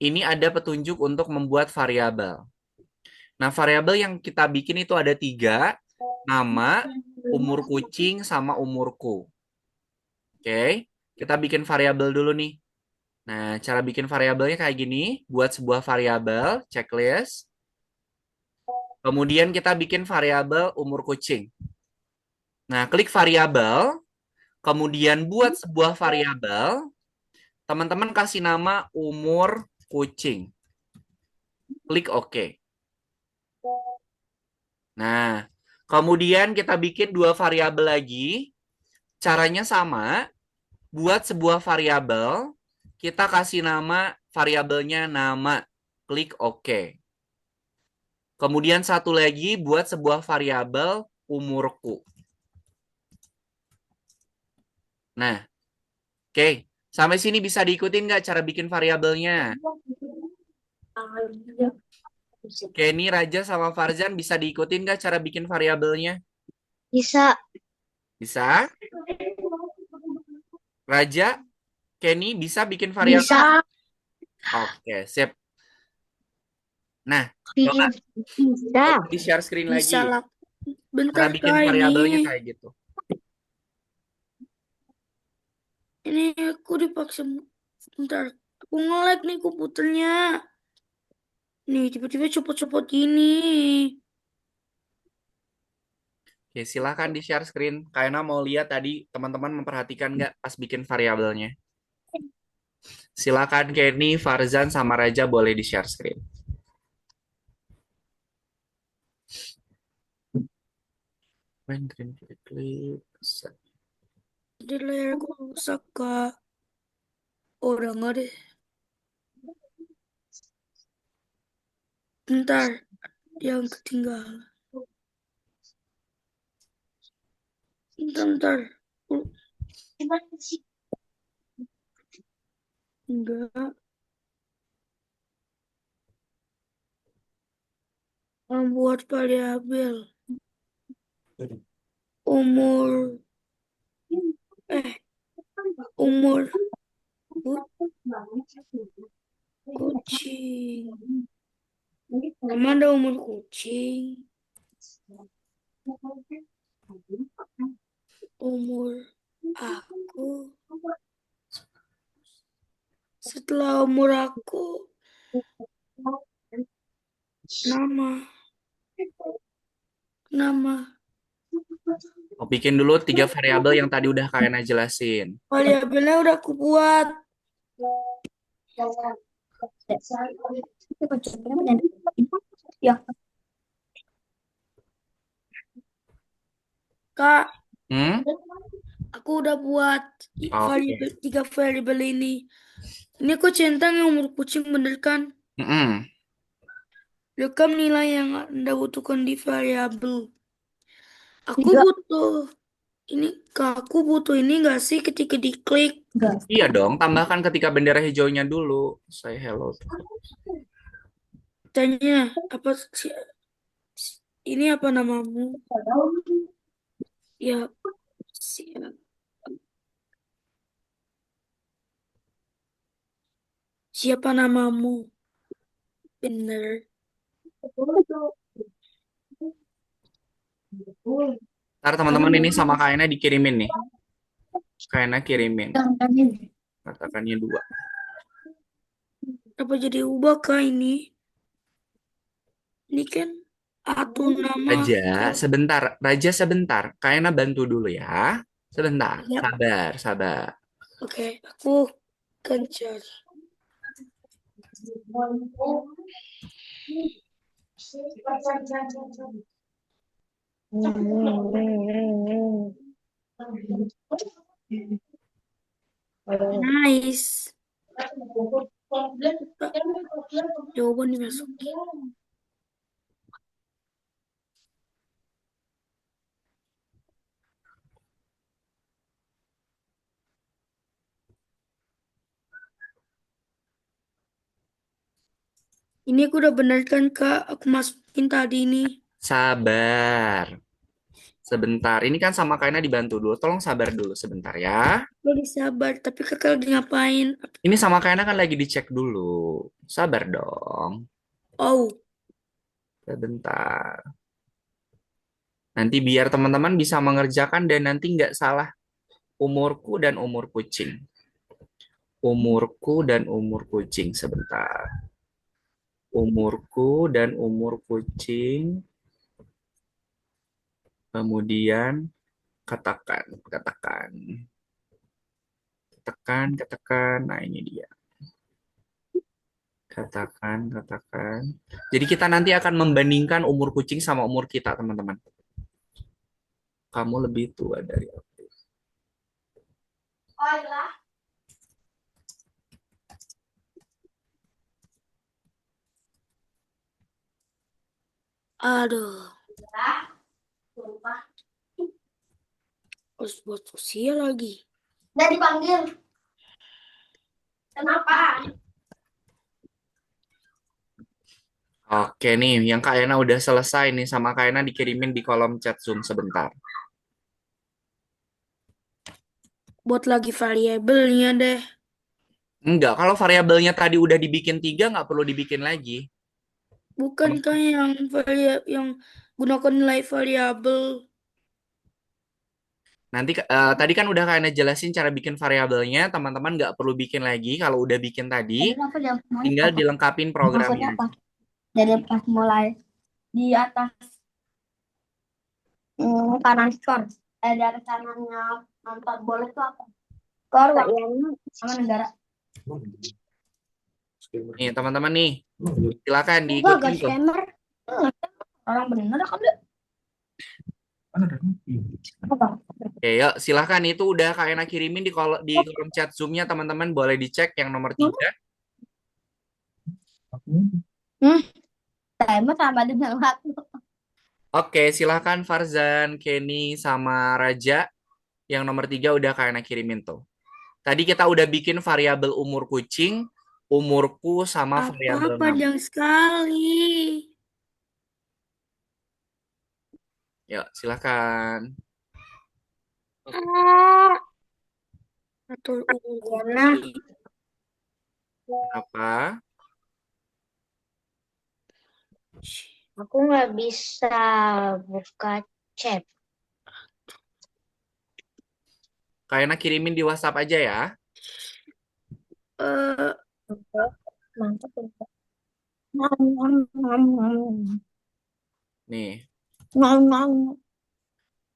Ini ada petunjuk untuk membuat variabel. Nah, variabel yang kita bikin itu ada 3. Nama, umur kucing, sama umurku. Oke, kita bikin variabel dulu nih. Nah, cara bikin variabelnya kayak gini. Buat sebuah variabel, checklist. Kemudian kita bikin variabel umur kucing. Nah, klik variabel. Kemudian buat sebuah variabel. Teman-teman kasih nama umur kucing. Klik OK. Nah, kemudian kita bikin 2 variabel lagi. Caranya sama. Buat sebuah variabel, kita kasih nama variabelnya nama. Klik OK. Kemudian satu lagi buat sebuah variabel umurku. Nah, oke. Sampai sini bisa diikutin nggak cara bikin variabelnya? Kenny, Raja, sama Farzan bisa diikutin nggak cara bikin variabelnya? Bisa. Bisa? Raja, Kenny bisa bikin variabel? Bisa. Oke, sip. Nah, coba Bisa. di share screen bisa lagi. lah. Cara Bentar bikin Kak, variabelnya ini. kayak gitu. Ini aku dipaksa. Bentar. Aku nge-lag nih komputernya. Nih, tiba-tiba copot-copot gini. Oke, silahkan di share screen. Kayaknya mau lihat tadi teman-teman memperhatikan nggak pas bikin variabelnya. Silakan Kenny, Farzan, sama Raja boleh di share screen. When green klik. Set. Jadi layarku rusak, Kak. Oh, udah nggak deh. Bentar, yang ketinggalan. Bentar. Enggak. Membuat variabel. Umur. Umur kucing. Emang ada umur kucing? Umur aku. Setelah umur aku. Nama. Mau bikin dulu 3 variabel yang tadi udah Kak Ena jelasin. Variabelnya udah aku buat. Kak, Hmm? aku udah buat Oke. 3 variabel ini. Ini aku centang yang umur kucing bener kan? Mm-mm. Rekam nilai yang Anda butuhkan di variabel. Aku Enggak. butuh ini, Kak, aku butuh ini nggak sih ketika diklik? Iya dong, tambahkan ketika bendera hijaunya dulu. Say hello. Tanya, apa sih? Ini apa namamu? Ya, siapa namamu? Bener. Ntar teman-teman ini sama Kak Ena dikirimin nih. Kak Ena kirimin. Katakannya 2. Apa jadi ubah kah ini? Ini kan atau nama. Raja, sebentar. Raja sebentar. Kak Ena bantu dulu ya. Sebentar. Ya, Sabar, sabar. oke, aku akan cari. Nice. Jawaban dimasuki. Ini aku udah bener kan, Kak? Aku masukin tadi ini. Sabar. Sebentar. Ini kan sama Kak Ena dibantu dulu. Tolong sabar dulu sebentar ya. Jadi sabar, tapi kakak lagi ngapain? Ini sama Kak Ena kan lagi dicek dulu. Sabar dong. Oh, Sebentar. Nanti biar teman-teman bisa mengerjakan dan nanti nggak salah umurku dan umur kucing. Umurku dan umur kucing sebentar. Umurku dan umur kucing. Kemudian katakan. Nah, ini dia. Katakan. Jadi kita nanti akan membandingkan umur kucing sama umur kita, teman-teman. Kamu lebih tua dari aku. aduh. Harus buat usia lagi. Udah dipanggil. Kenapa? Oke nih, yang Kak Ena udah selesai nih sama Kak Ena dikirimin di kolom chat Zoom sebentar. Buat lagi variabelnya deh. Enggak, kalau variabelnya tadi udah dibikin 3, nggak perlu dibikin lagi. Bukankah yang gunakan nilai variabel? Nanti tadi kan udah Kak Ena jelasin cara bikin variabelnya, teman-teman nggak perlu bikin lagi. Kalau udah bikin tadi, Apa dia? tinggal dilengkapin programnya Maksudnya aja. apa? Dari pas mulai di atas kanan skor. Dari kanannya nonton bola itu apa? Skor waktunya sama negara. Nih, teman-teman nih, silakan Enggak, diikutin gak tuh. scammer. Enggak, orang bener kan dia. Apa? Oke, yuk silahkan itu udah Kak Ena kirimin di kolom chat Zoom-nya teman-teman boleh dicek yang nomor 3. Hmm, timer sama dengan waktu. Oke, silahkan Farzan, Kenny, sama Raja. Yang nomor 3 udah Kak Ena kirimin tuh. Tadi kita udah bikin variabel umur kucing, umurku, sama Apa variabel nama. panjang sekali. Yuk, silahkan. Ah, atur umur Karena kucing. Apa? aku nggak bisa buka chat. Kak Ena kirimin di WhatsApp aja ya. Eh, Oke, mantap. Nom, nom, nom, nom. Nih, Nom, nom.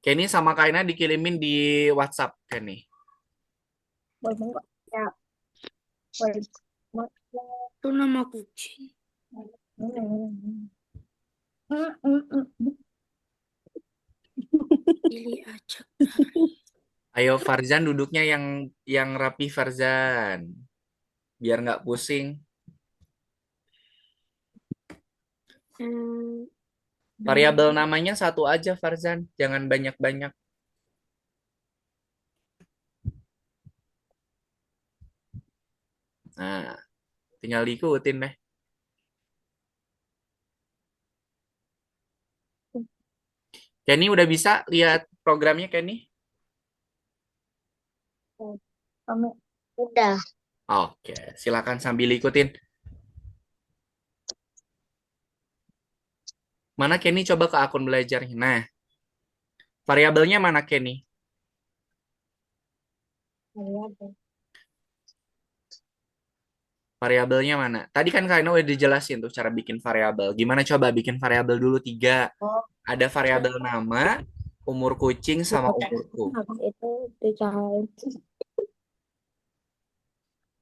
Kenny sama Kak Ena dikirimin di WhatsApp, Kenny. Boleh nggak? Ya, boleh. itu nama kucing. Pilih acak. Ayo Farzan duduknya yang rapi Farzan. Biar nggak pusing. Hmm, Variabel namanya satu aja Farzan, jangan banyak-banyak. Nah, tinggal diikutin deh. Kenny udah bisa lihat programnya Kenny? Kamu udah. Oke, silakan sambil ikutin. Mana Kenny coba ke akun belajarnya. Nah, variabelnya mana Kenny? Variabelnya mana? Tadi kan kalian udah dijelasin tuh cara bikin variabel. Gimana coba bikin variabel dulu 3. Oh, Ada variabel nama, umur kucing, sama bukan. umurku. Habis itu dicari.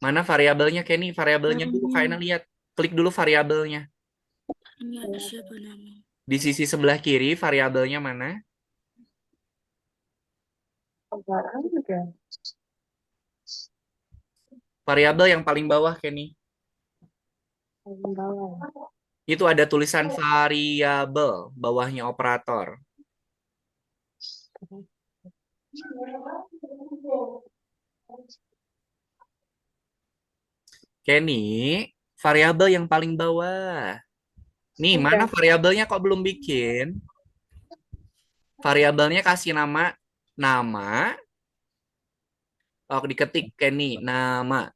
Mana variabelnya Kenny? Variabelnya dulu kalian lihat. Klik dulu variabelnya. ini ada siapa namanya? Di sisi sebelah kiri variabelnya mana? Sekarang udah. Variabel yang paling bawah Kenny. Bawah. Itu ada tulisan variabel, bawahnya operator. Kenny, variabel yang paling bawah. Nih, mana Udah. variabelnya kok belum bikin? Variabelnya kasih nama. Oh, diketik Kenny, nama.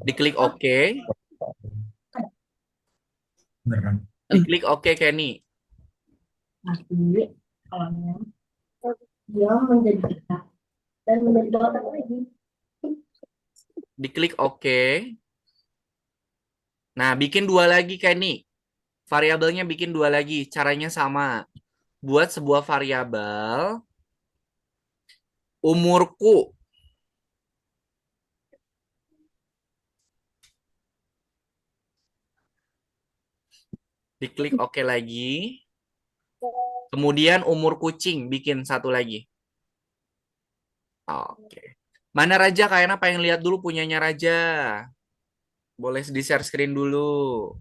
Diklik OK. Diklik OK Kenny. Nanti awalnya dia menjadi dekat dan menjadi dokter lagi. Diklik OK. Nah, bikin 2 lagi Kenny. Variabelnya bikin 2 lagi. Caranya sama. Buat sebuah variabel umurku. Diklik OK lagi. Kemudian umur kucing bikin satu lagi. Oke. Mana Raja? Kayaknya pengen lihat dulu punyanya Raja. Boleh di-share screen dulu.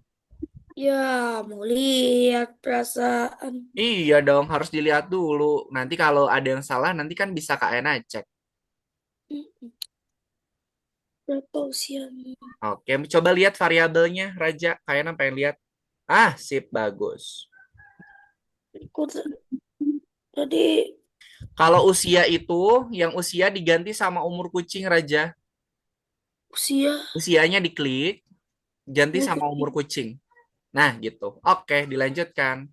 Ya, mau lihat perasaan. Iya dong, harus dilihat dulu. Nanti kalau ada yang salah, nanti kan bisa Kak Ena cek. Mm-mm. Berapa usiamu? Oke, coba lihat variabelnya, Raja. Kak Ena pengen lihat. Ah, sip, bagus. Aku tadi Kalau usia itu, yang usia diganti sama umur kucing, Raja. usia Usianya diklik, ganti umur sama umur kucing. kucing. Nah, gitu. Oke, dilanjutkan.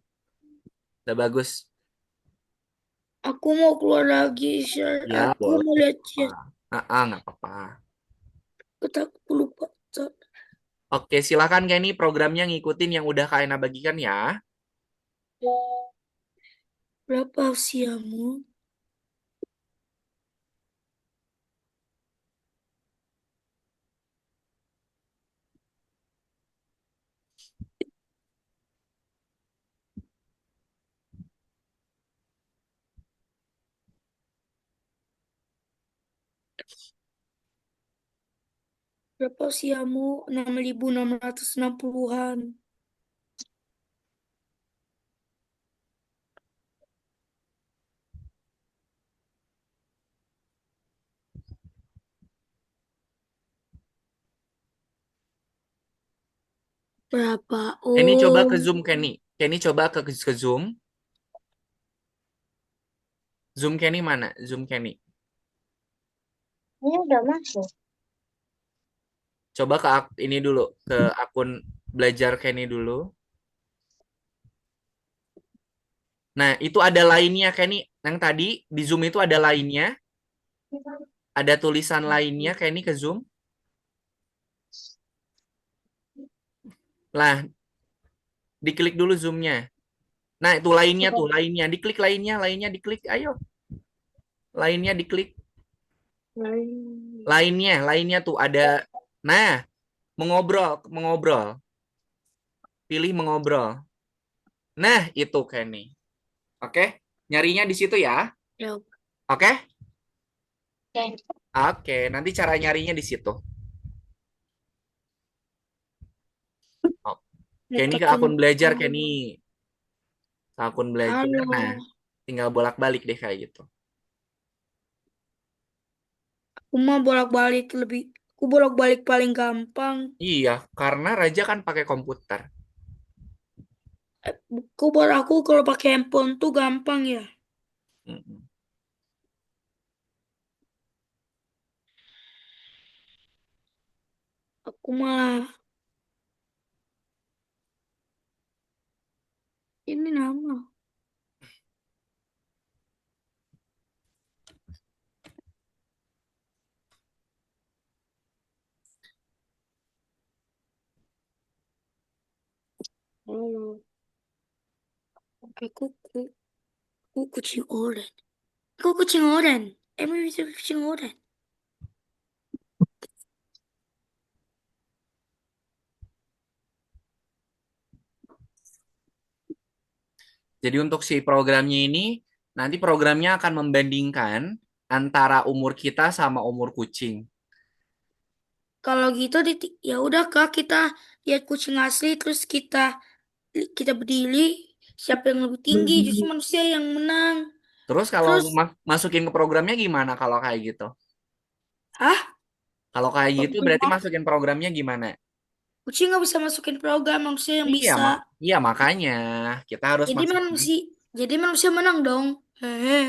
Udah bagus. Aku mau keluar lagi, share. Ya, Aku boleh. mau lihat chat. Nggak apa-apa. Aku lupa. Oke, silakan Kenny programnya ngikutin yang udah Kak Ena bagikan ya. Berapa usiamu? Berapa usiamu? 6.660-an. Berapa? Kenny coba Oh, ke Zoom, Kenny. Kenny coba ke Zoom. Zoom Kenny mana? Zoom Kenny. Ini udah masuk. Coba ke ini dulu, ke akun belajar Kenny dulu. Nah, itu ada lainnya, Kenny. Yang tadi di Zoom itu ada lainnya. Ada tulisan lainnya, Kenny ke Zoom. Lah, diklik dulu Zoom-nya. Nah, itu lainnya tuh, lainnya. Diklik lainnya, lainnya diklik. Ayo. Lainnya diklik. Lainnya tuh ada. Nah, mengobrol, mengobrol. Pilih mengobrol. Nah, itu Kenny. Oke? Nyarinya di situ ya. ya. Oke? Oke. Oke, nanti cara nyarinya di situ. Oh, Kenny ke Letakkan. akun belajar, Kenny. Ke akun belajar. Halo. Nah, tinggal bolak-balik deh kayak gitu. Aku mah bolak-balik lebih. Aku bolak-balik paling gampang. Iya, karena Raja kan pakai komputer. Aku kalau pakai handphone tuh gampang ya. Mm-mm. Aku malah ini nama. Halo. Oke, kuku. Aku kucing oranye. Aku kucing oranye. Emang bisa kucing oranye? Jadi untuk si programnya ini, nanti programnya akan membandingkan antara umur kita sama umur kucing. Kalau gitu ya udah Kak, kita lihat kucing asli terus kita berdiri siapa yang lebih tinggi justru manusia yang menang. Terus kalau Terus masukin ke programnya gimana kalau kayak gitu? ah Kalau kayak gitu berarti masukin programnya gimana? kucing nggak bisa masukin program manusia yang Iya, bisa. iya makanya kita harus Jadi masukin. manusia jadi manusia menang dong. Hehe.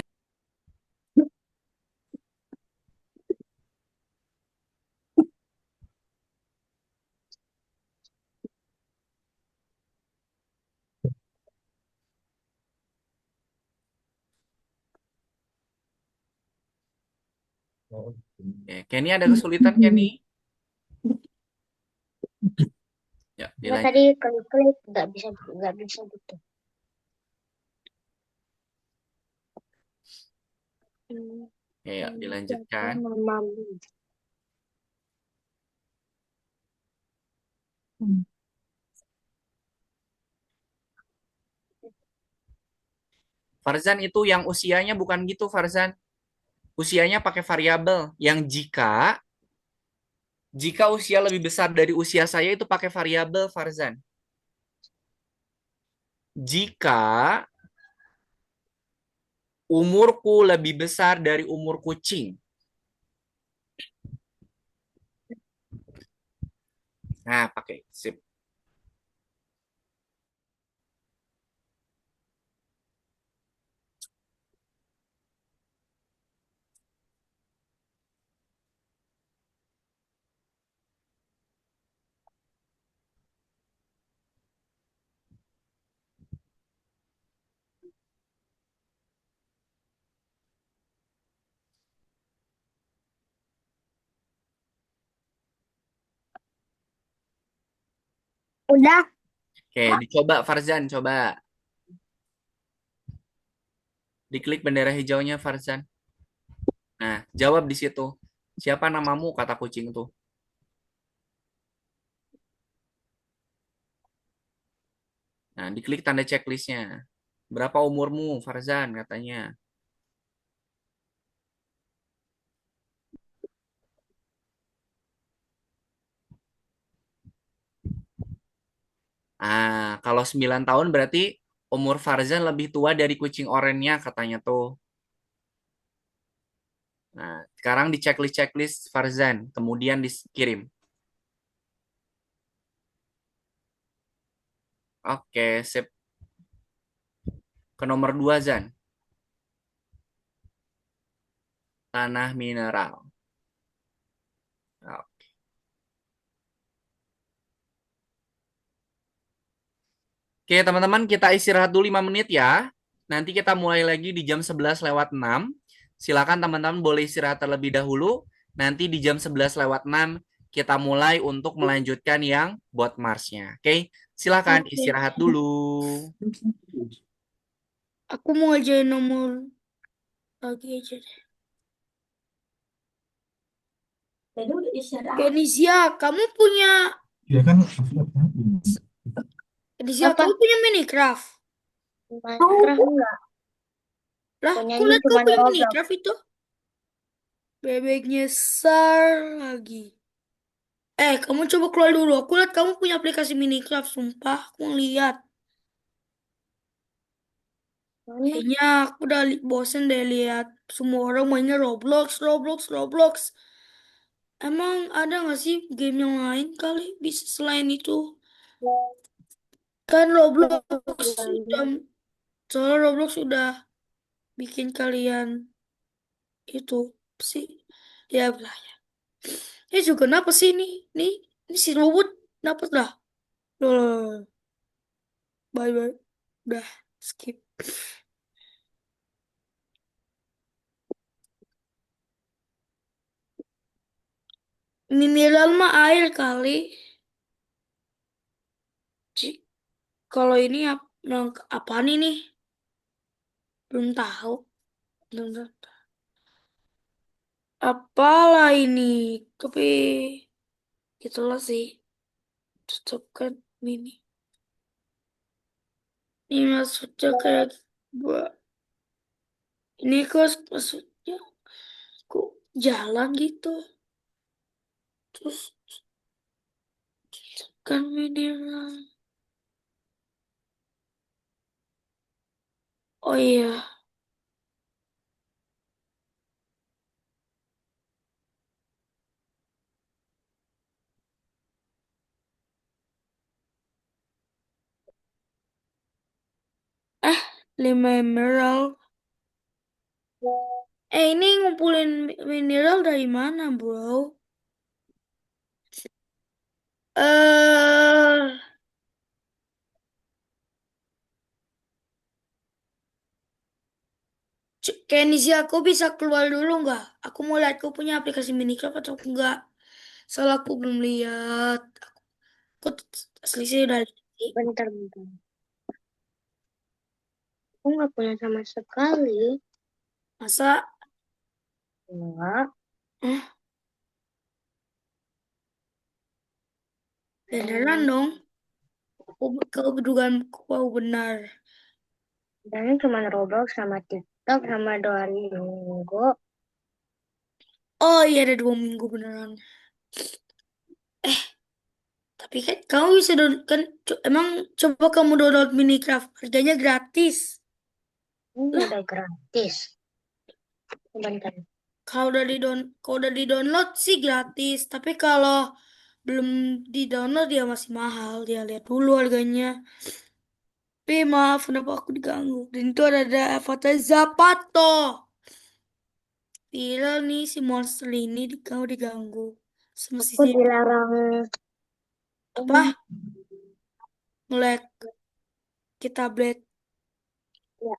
Kenny ada kesulitan Kenny? Ya, Nggak, dilanjut. tadi klik-klik nggak bisa gitu. Ya, dilanjutkan. Mama. Farzan itu yang usianya bukan gitu Farzan. Usianya pakai variabel yang jika usia lebih besar dari usia saya itu pakai variabel Farzan. Jika umurku lebih besar dari umur kucing. Nah, pakai sip. Udah. Oke, dicoba Farzan, coba. Diklik bendera hijaunya Farzan. Nah, jawab di situ. Siapa namamu? Kata kucing tuh. Nah, diklik tanda checklistnya. Berapa umurmu, Farzan? Katanya. Kalau 9 tahun berarti umur Farzan lebih tua dari kucing orennya katanya tuh. Nah, sekarang di checklist Farzan, kemudian dikirim. Oke, sip. Ke nomor 2, Zan. Tanah mineral. Oke, teman-teman, kita istirahat dulu 5 menit ya. Nanti kita mulai lagi di jam 11 lewat 6. Silakan teman-teman boleh istirahat terlebih dahulu. Nanti di jam 11 lewat 6 kita mulai untuk melanjutkan yang buat Marsnya. Oke, silakan Oke. istirahat dulu. Aku mau ajain nomor lagi aja deh. Jadi udah istirahat. Kenisia, kamu punya Ya kan Kenisia, Apa? kamu punya Minecraft? Minecraft enggak? Lah, aku Punyanya lihat kamu cuma punya Roblox. Minecraft itu. Bebeknya SAR lagi. Kamu coba keluar dulu. Aku lihat kamu punya aplikasi Minecraft, sumpah. Aku lihat. Mana? Kayaknya aku udah bosen deh lihat semua orang mainnya Roblox, Roblox, Roblox. Emang ada nggak sih game yang lain kali bisa selain itu? Kan Roblox sudah, soalnya Roblox sudah bikin kalian itu sih. Ya lah. Juga kenapa sih ini? Ini si robot dapat dah. Loh, bye bye. Udah skip. Mineral mah air kali. Ci. Kalau ini apa nih nih? Belum tahu. Belum tahu. Apalah ini? Tapi itulah sih. Tetap kan mini. Ini maksudnya kayak gua. Ini kok maksudnya kok jalan gitu. Terus kan mineral. Oh iya. Eh, 5 emerald. Ini ngumpulin mineral dari mana, bro? Eh, Kenisi, aku bisa keluar dulu nggak? Aku mau lihat aku punya aplikasi Minecraft atau enggak. Soalnya aku belum lihat. Aku asli sih udah lihat sih. Bentar, bentar. Aku nggak punya sama sekali. Masa? Enggak. Eh, beneran dong? Kau kau benar. Dan cuma Roblox sama TikTok sama Duolingo. Oh iya, ada 2 minggu beneran. Eh, tapi kan kamu bisa kan emang coba kamu download Minecraft, harganya gratis. Ini Lah, udah gratis. Bentar. kalau udah di download sih gratis, tapi kalau belum di download dia masih mahal. Dia lihat dulu harganya. Tapi maaf, kenapa aku diganggu? Dan itu ada avatar Zapato. Viral nih si monster ini kau diganggu. Sama Aku dilarang apa? ini. Nge-lag ke tablet. Ya,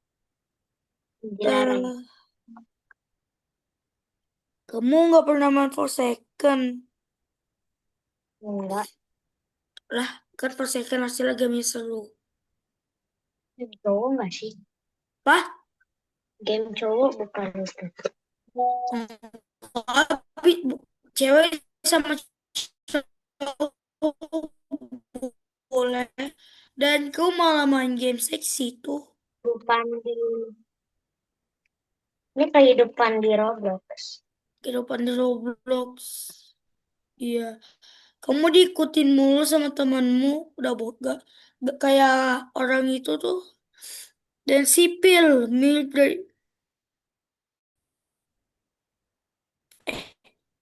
dilarang. Eh, kamu nggak pernah main Forsaken? Enggak. Lah, kan Forsaken hasilnya game seru. Game cowok nggak sih? Apa? Game cowok bukan itu. Hmm, Tapi cewek sama cowok boleh. Dan kau malah main game seksi tuh. Kehidupan di Ini kehidupan di Roblox. Kehidupan di Roblox. Iya. Kamu diikutin mulu sama temanmu, udah gak kayak orang itu tuh. Dan sipil, military.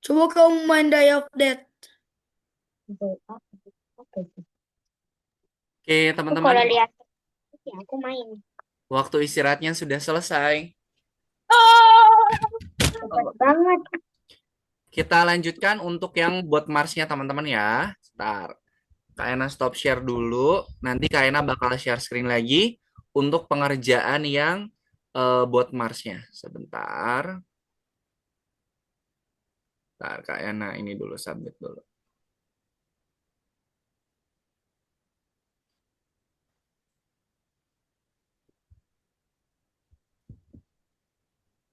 Coba kamu main Day of Death. Oke. Oke, Aku teman-teman, kalau lihat ya aku main. waktu istirahatnya sudah selesai. Cepet banget. Kita lanjutkan untuk yang buat Marsnya, teman-teman ya. Ntar, Kak Ena stop share dulu. Nanti Kak Ena bakal share screen lagi untuk pengerjaan yang buat Marsnya. Sebentar. Ntar, Kak Ena ini dulu, submit dulu.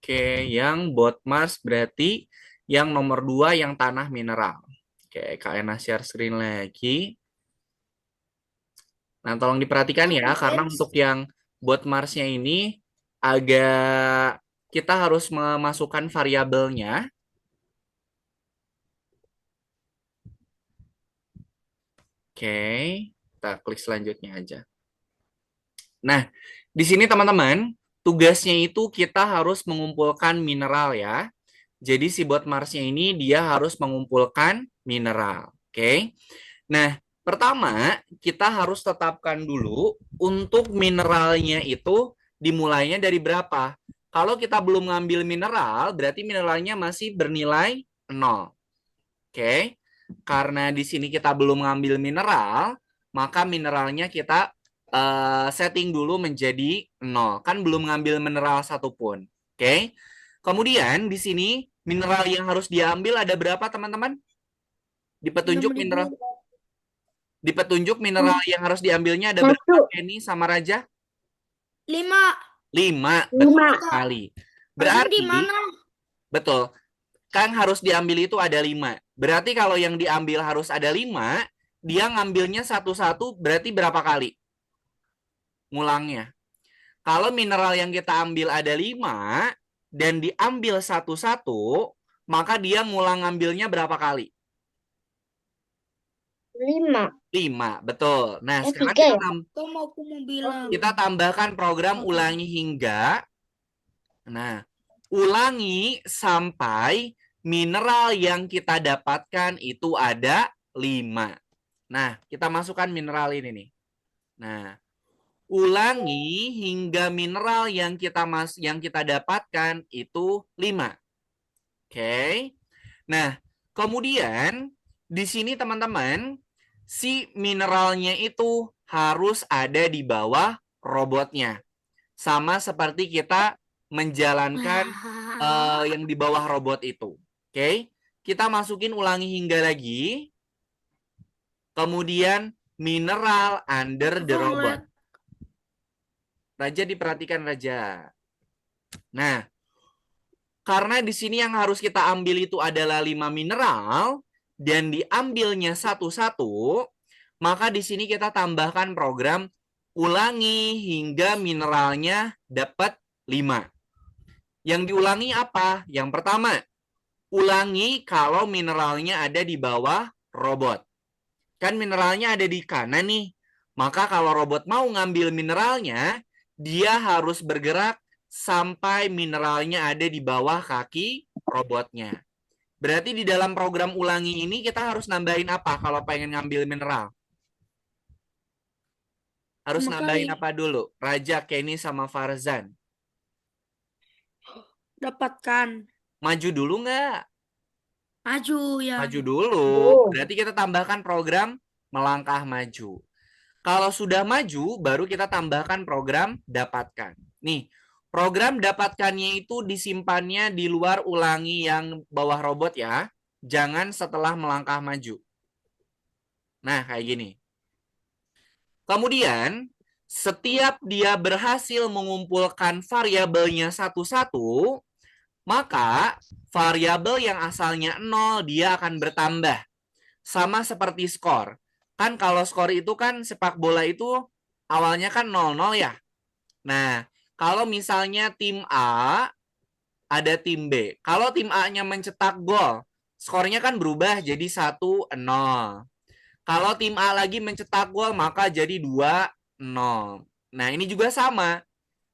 Oke, yang buat Mars berarti yang nomor 2 yang tanah mineral. Oke, Kak Ena share screen lagi. Nah, tolong diperhatikan ya, karena untuk yang buat Marsnya ini agak kita harus memasukkan variabelnya. Oke, kita klik selanjutnya aja. Nah, di sini teman-teman, tugasnya itu kita harus mengumpulkan mineral ya. Jadi si bot Marsnya ini dia harus mengumpulkan mineral. Oke. Nah, pertama kita harus tetapkan dulu untuk mineralnya itu dimulainya dari berapa. Kalau kita belum ngambil mineral, berarti mineralnya masih bernilai 0. Oke. Karena di sini kita belum ngambil mineral, maka mineralnya kita setting dulu menjadi 0. Kan belum ngambil mineral satupun. Oke. Kemudian di sini mineral yang harus diambil ada berapa, teman-teman? Di petunjuk 6.000. mineral di petunjuk mineral yang harus diambilnya ada berapa, Kenny sama Raja? 5. 5, betul 5. sekali. Harusnya di Berarti, mana? betul, kan harus diambil itu ada 5. Berarti kalau yang diambil harus ada 5, dia ngambilnya satu-satu berarti berapa kali? Ngulangnya. Kalau mineral yang kita ambil ada 5 dan diambil satu-satu, maka dia ngulang ngambilnya berapa kali? 5. 5, betul. Nah, sekarang 3 ya? Kamu aku mau bilang. kita tambahkan program Oke. ulangi hingga. Nah, ulangi sampai mineral yang kita dapatkan itu ada 5. Nah, kita masukkan mineral ini nih. Nah, ulangi hingga mineral yang kita dapatkan itu 5. Oke. Nah, kemudian di sini teman-teman, si mineralnya itu harus ada di bawah robotnya. Sama seperti kita menjalankan yang di bawah robot itu. Oke. Kita masukin ulangi hingga lagi. Kemudian mineral under the robot. Raja diperhatikan Raja. Nah, karena di sini yang harus kita ambil itu adalah 5 mineral dan diambilnya satu-satu, maka di sini kita tambahkan program ulangi hingga mineralnya dapat 5. Yang diulangi apa? Yang pertama, ulangi kalau mineralnya ada di bawah robot. Kan mineralnya ada di kanan nih. Maka kalau robot mau ngambil mineralnya, dia harus bergerak sampai mineralnya ada di bawah kaki robotnya. Berarti di dalam program ulangi ini kita harus nambahin apa kalau pengen ngambil mineral? Harus nambahin apa dulu? Raja, Kenny, sama Farzan. Dapatkan. Maju dulu nggak? Maju ya. Maju dulu. Berarti kita tambahkan program melangkah maju. Kalau sudah maju, baru kita tambahkan program dapatkan. Nih, program dapatkannya itu disimpannya di luar ulangi yang bawah robot ya. Jangan setelah melangkah maju. Nah, kayak gini. Kemudian, setiap dia berhasil mengumpulkan variabelnya satu-satu, maka variabel yang asalnya 0 dia akan bertambah. Sama seperti skor. Kan kalau skor itu kan sepak bola itu awalnya kan 0-0 ya. Nah, kalau misalnya tim A ada tim B. Kalau tim A-nya mencetak gol Skornya kan berubah jadi 1-0. Kalau tim A lagi mencetak gol, maka jadi 2-0. Nah, ini juga sama.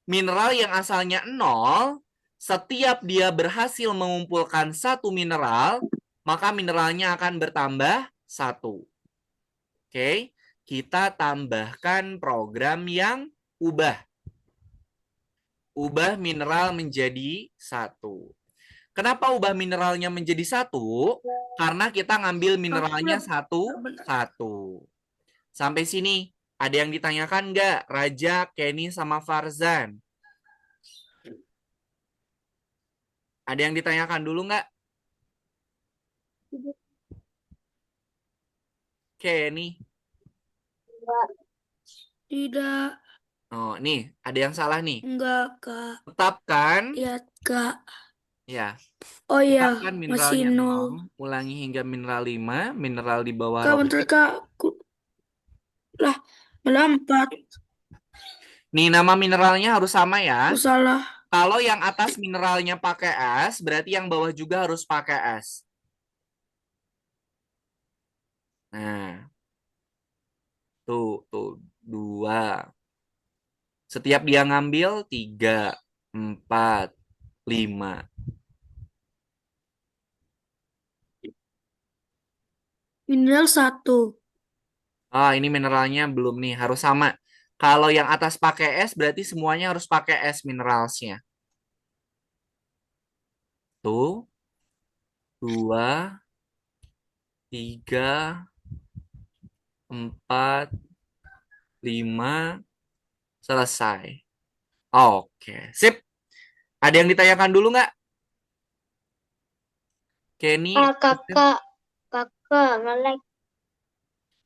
Mineral yang asalnya 0, setiap dia berhasil mengumpulkan satu mineral, maka mineralnya akan bertambah 1. Oke, kita tambahkan program yang ubah. Ubah mineral menjadi 1. Kenapa ubah mineralnya menjadi 1? Karena kita ngambil mineralnya Benar. 1-1. Sampai sini, ada yang ditanyakan nggak? Raja, Kenny, sama Farzan. Ada yang ditanyakan dulu nggak? Kenny. Tidak, Oh, nih, ada yang salah nih. enggak, Kak. Tetapkan, Ya, Kak. ya, Oh iya, tetapkan masih mineralnya 0. 0, ulangi hingga mineral 5, mineral di bawah Kak, bentar, robot. Kak. Lah, malah 4. Nih, nama mineralnya harus sama ya. Aku salah. Kalau yang atas mineralnya pakai S, berarti yang bawah juga harus pakai S. Nah, tuh, 2. Setiap dia ngambil 3, 4, 5. Minimal 1. Ah, ini mineralnya belum nih, harus sama. Kalau yang atas pakai S, berarti semuanya harus pakai S mineralsnya. Tuh, 2, 3, 4, 5, selesai. Oke, sip. Ada yang ditanyakan dulu nggak? Kenny, kakak nge-lag.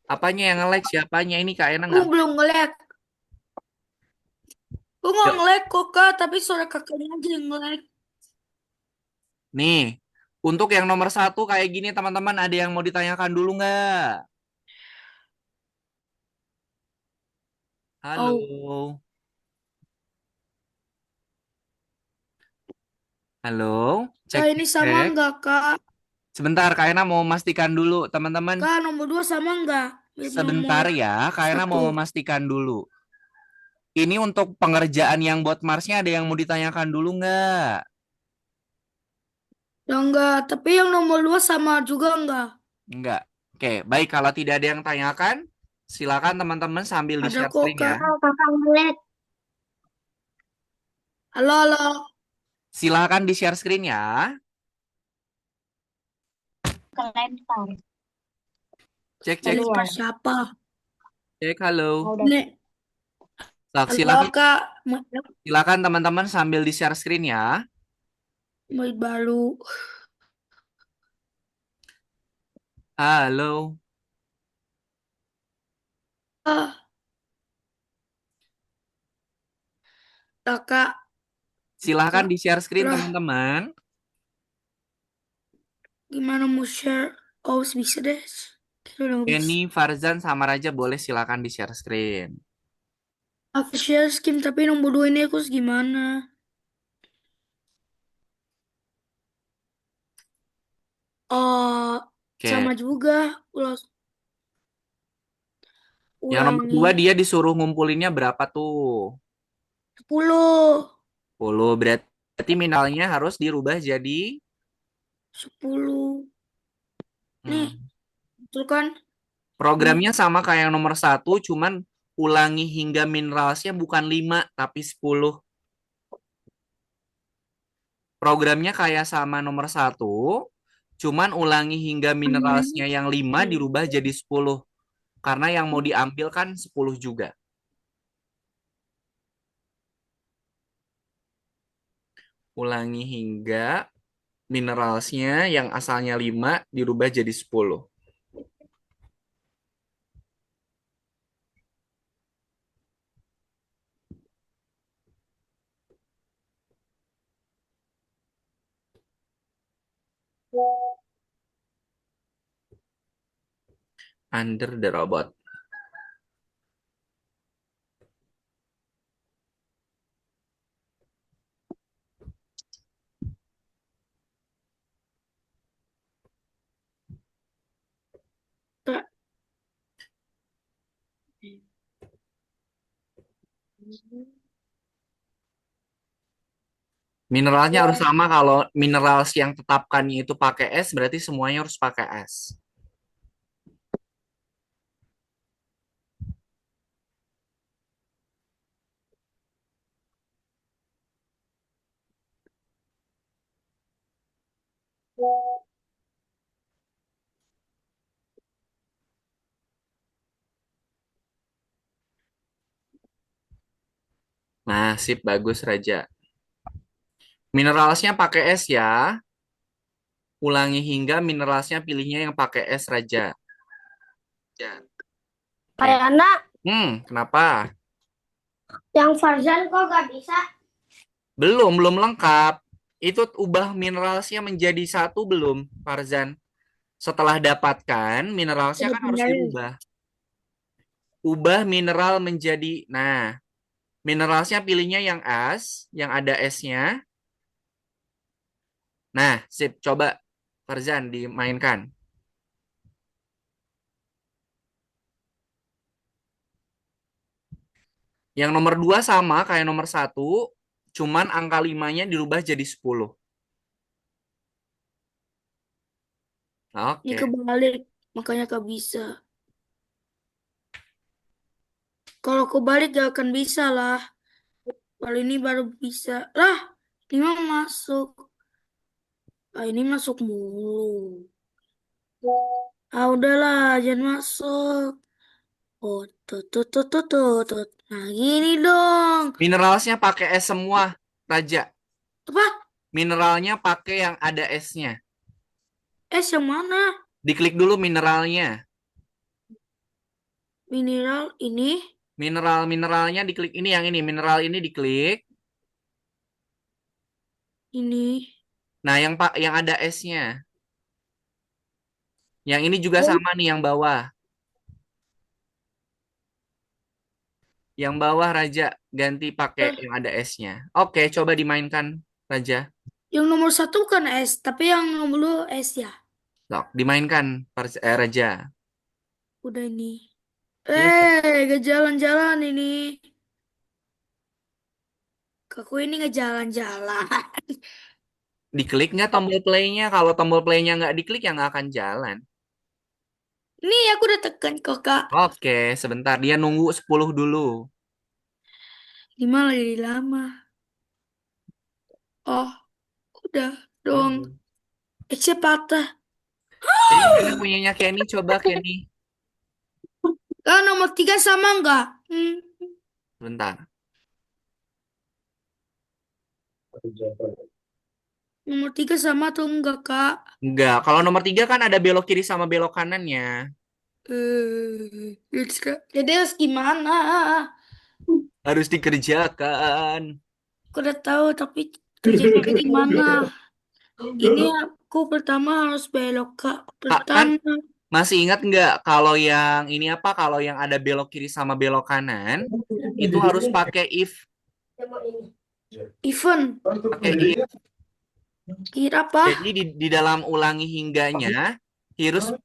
apanya yang nge-lag? Siapanya? Ini Kak Ena Aku nggak? belum nge-lag. Aku nggak Yuk. nge-lag kok, Kak. Tapi suara kakaknya aja yang nge-lag. Nih, untuk yang nomor 1 kayak gini teman-teman, ada yang mau ditanyakan dulu nggak? Oh, Halo? Halo? Cek, Kak, cek, ini sama cek. nggak, Kak? Sebentar, Kak Ena mau memastikan dulu, teman-teman. Kak, nomor 2 sama nggak? Mirip nomor Sebentar ya, Kak Ena 1. mau memastikan dulu. Ini untuk pengerjaan yang buat Marsnya ada yang mau ditanyakan dulu nggak? Ya enggak, tapi yang nomor 2 sama juga enggak? Nggak. Oke, baik. Kalau tidak ada yang tanyakan, silakan teman-teman sambil Ada di-share kok, screen ya. Kak. Kakak nge-lag. Halo, halo. Silakan di-share screen ya. Kelempar. Cek, cek, Keluar. Lempar cek. siapa? Cek, halo. Udah. Nek, Tak, halo, silakan, Kak. silakan teman-teman sambil di-share screen ya. Murid baru. Halo. Ah, Kak. Silakan Kak. di-share screen Lah, teman-teman. gimana mau share? Oh, bisa deh. Kita udah nggak bisa. Kenny, Farzan, sama Raja boleh silakan di-share screen. Aku share skin, tapi nomor 2 ini aku gimana? Oh, Oke. sama juga. Yang nomor Ulangi. 2 dia disuruh ngumpulinnya berapa tuh? 10. 10. Berarti mineralnya harus dirubah jadi 10. Nih, hmm, betul kan? programnya sama kayak yang nomor 1, cuman ulangi hingga mineralsnya bukan 5 tapi 10. Programnya kayak sama nomor 1, cuman ulangi hingga mineralsnya yang 5 dirubah jadi 10. Karena yang mau diambil kan 10 juga. Ulangi hingga mineralsnya yang asalnya 5 dirubah jadi 10. Under the robot. Mineralnya harus sama. Kalau minerals yang tetapkannya itu pakai S, berarti semuanya harus pakai S. Nah, sip, bagus Raja. Mineralsnya pakai S ya. Ulangi hingga mineralsnya pilihnya yang pakai S Raja. Oke. Ayana, Kenapa? yang Farzan kok gak bisa? Belum lengkap. Itu ubah mineralsnya menjadi satu belum, Farzan? Setelah dapatkan, mineralsnya Udah kan harus benerin. diubah. Ubah mineral menjadi, nah, mineralsnya pilihnya yang S, yang ada S-nya. Nah, sip, coba Farzan dimainkan. Yang nomor 2 sama kayak nomor satu, cuman angka 5-nya dirubah jadi 10. Ini Oke. kebalik, makanya gak bisa. Kalau kebalik gak akan bisa lah. Kalau ini baru bisa. Lah, ini mah masuk. Ah, ini masuk mulu. Ah, udahlah, jangan masuk. Oh, tut. Nah, gini dong. Mineralsnya pakai S semua, Raja. Apa? Mineralnya pakai yang ada S-nya. Yang mana? Diklik dulu mineralnya. Mineral ini. Mineralnya diklik ini yang ini. Mineral ini diklik. Ini. Nah, yang ada S-nya. Yang ini juga Oh, sama nih yang bawah. Yang bawah Raja ganti pakai eh, yang ada S-nya. Oke, coba dimainkan Raja. yang nomor satu kan S, tapi yang nomor dua S ya. Sok, dimainkan Raja. Udah ini. Iya, Gak jalan-jalan ini. Aku ini gak jalan-jalan. diklik nggak tombol play-nya? Kalau tombol play-nya nggak diklik ya nggak akan jalan. Nih, aku udah tekan kok, Kak. Oke, sebentar. Dia nunggu 10 dulu. Gimana jadi lama? Oh, udah dong. Oh. Patah. Jadi mana punyanya Kenny? Coba Kenny. Kak, nomor tiga sama nggak? Bentar. Nomor tiga sama atau enggak, Kak? Enggak. Kalau nomor 3 kan ada belok kiri sama belok kanannya. Jadi harus gimana? Harus dikerjakan. Aku udah tahu, tapi kerjanya gimana? Ini aku pertama harus belok, Kak. Kak, kan Pertama, masih ingat nggak kalau yang ini apa? Kalau yang ada belok kiri sama belok kanan, itu harus pakai if. event. Pakai if. Kira apa? Jadi di dalam ulangi hingganya,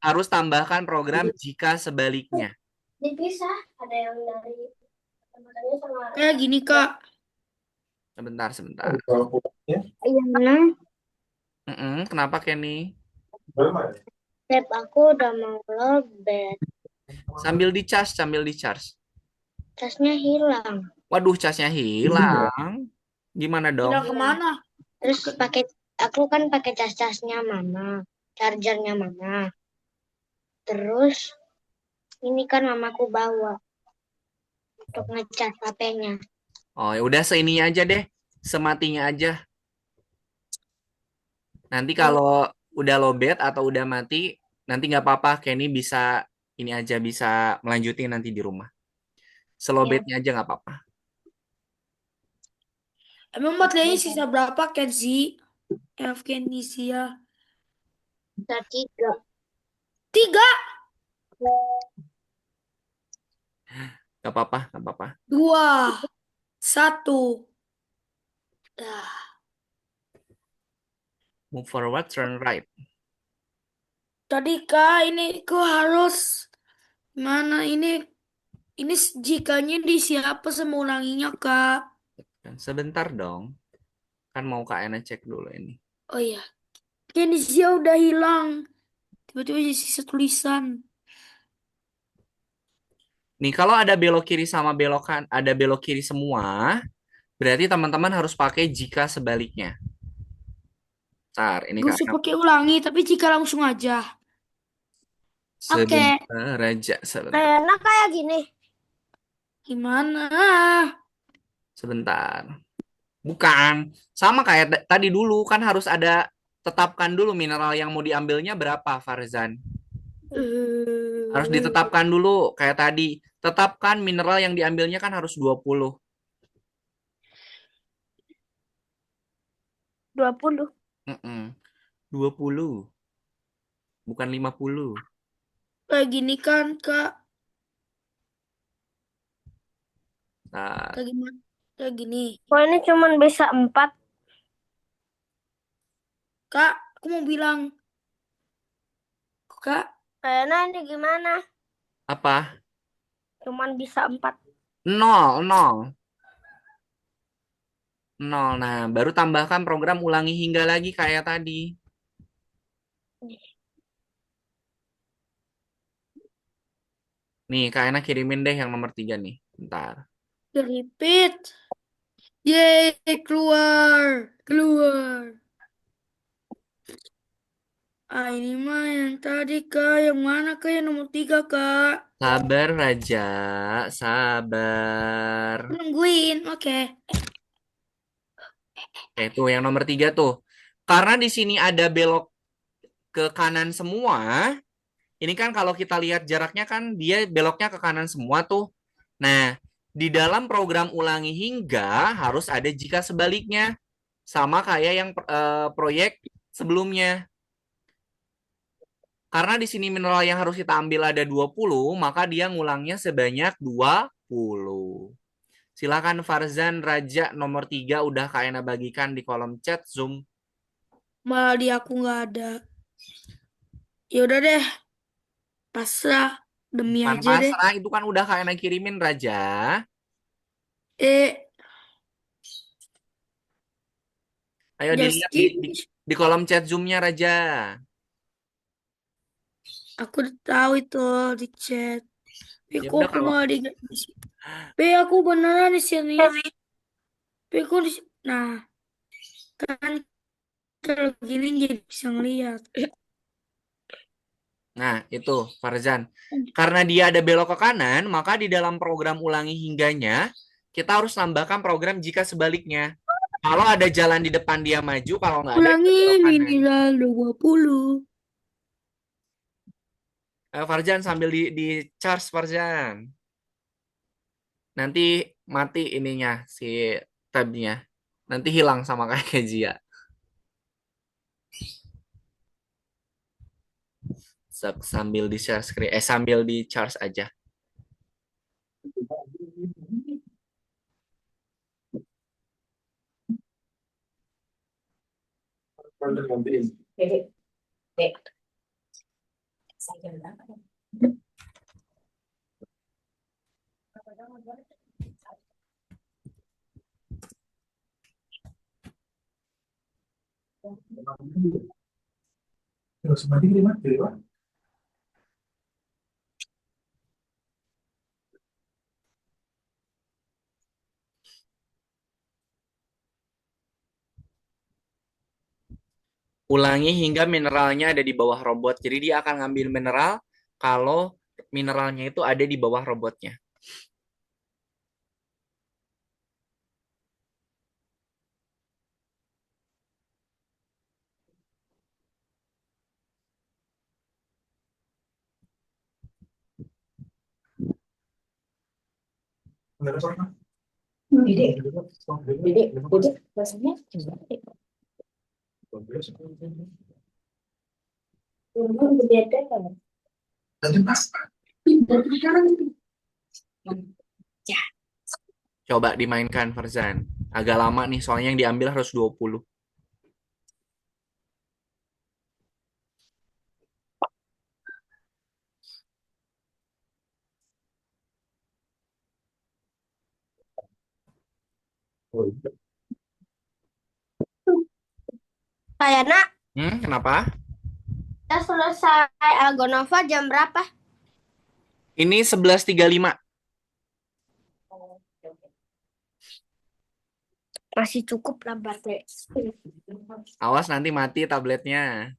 harus tambahkan program jika sebaliknya. Dipisah, ada yang dari teman-temannya sama Kayak gini, Kak. Sebentar. Ayana, Kenapa Kenny? tab aku udah mau lobet. Sambil di charge. Tasnya hilang. Waduh, casnya hilang. Gimana dong? Hilang kemana? Terus aku kan pakai cas-casnya mana, chargernya mana. Terus ini kan mamaku bawa untuk ngecas HP-nya. Oh, ya udah seininya aja deh. Sematinya aja. Nanti kalau udah lowbat atau udah mati, nanti nggak apa-apa. Kenny bisa ini aja bisa melanjutin nanti di rumah. Ya, Selobetnya aja nggak apa-apa. Emang baterainya sisa berapa, Kenzi? Kenisia. tiga. Tiga, Nggak apa-apa, nggak apa-apa. dua, satu. Dah. Move forward, turn right. Tadi, Kak, ini aku harus mana ini Ini jikanya di siapa sama ulanginya, Kak? Dan sebentar dong. Kan mau Kak Ena cek dulu ini. Oh iya, kayaknya di sini udah hilang. Tiba-tiba jadi sisa tulisan. Nih, kalau ada belok kiri sama belok kan, ada belok kiri semua, berarti teman-teman harus pakai jika sebaliknya. Bentar, ini Gue Kak usah Ena. pakai ulangi, tapi jika langsung aja. Oke, Sebentar aja, sebentar. Kayaknya kayak gini. gimana? Sebentar. Bukan. Sama kayak tadi dulu, kan harus ada tetapkan dulu mineral yang mau diambilnya berapa, Farzan. Harus Eh, ditetapkan dulu kayak tadi. Tetapkan mineral yang diambilnya kan harus 20. 20. Mm-mm. 20, bukan 50. kayak gini kan, Kak? Nah, Kayak gimana? Kayak gini. Kok ini cuman bisa 4? Kak, aku mau bilang, Kak, Kayaknya ini gimana? apa? Cuman bisa 4. Nol, nol. Nol. Nah, baru tambahkan program ulangi hingga lagi kayak tadi. Nih, Kak Ena kirimin deh yang nomor 3 nih. Bentar. repeat. Yeay, keluar, keluar. Ah, ini mah yang tadi, Kak. Yang mana, Kak? Yang nomor 3, Kak. Sabar, Raja. Sabar. Aku nungguin, oke. Oke, tuh yang nomor 3 tuh. Karena di sini ada belok ke kanan semua, ini kan kalau kita lihat jaraknya kan dia beloknya ke kanan semua tuh. Nah, di dalam program ulangi hingga harus ada jika sebaliknya. Sama kayak yang proyek sebelumnya. Karena di sini mineral yang harus kita ambil ada 20, maka dia ngulangnya sebanyak 20. Silakan Farzan Raja nomor 3 udah Kak bagikan di kolom chat Zoom. Malah di aku nggak ada. Ya udah deh, pasrah. Demi Bukan aja deh. pasrah, itu kan udah Kak kirimin Raja. Eh, Ayo dilihat di, Justin, di kolom chat Zoom-nya Raja. aku udah tahu itu di chat. Tapi Ya kok udah aku kalau malah di Tapi aku beneran di sini. Tapi aku di Nah, kan kalau gini jadi bisa ngeliat. Nah, itu Farzan. Karena dia ada belok ke kanan, maka di dalam program ulangi hingganya, kita harus tambahkan program jika sebaliknya. Kalau ada jalan di depan dia maju, kalau nggak ada dia Ulangi belok kanan. minimal 20. Farzan sambil di charge Farzan. Nanti mati ininya si tabnya. Nanti hilang sama kayak Kezia. Sambil di share screen, sambil di charge aja. Ulangi hingga mineralnya ada di bawah robot. Jadi dia akan ngambil mineral kalau mineralnya itu ada di bawah robotnya. Coba dimainkan Farzan. Agak lama nih, soalnya yang diambil harus 20. Kayaknya Kenapa? kita selesai Algonova jam berapa? Ini 11.35. Masih cukup lah baterai. Awas nanti mati tabletnya.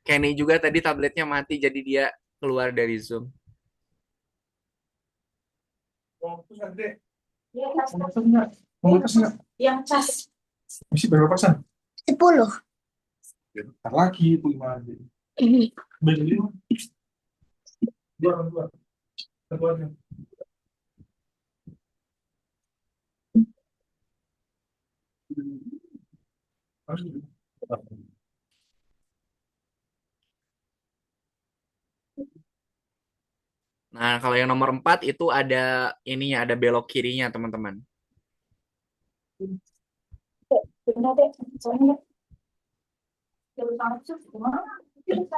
Kenny juga tadi tabletnya mati jadi dia keluar dari Zoom. Yang cas. Mesti berapa persen? 10. Bentar lagi itu gimana? Beli dua. Dua. Nah, kalau yang nomor 4 itu ada ininya, ada belok kirinya, teman-teman. Pindah deh. Soalnya jalur masuk gimana? Pindah.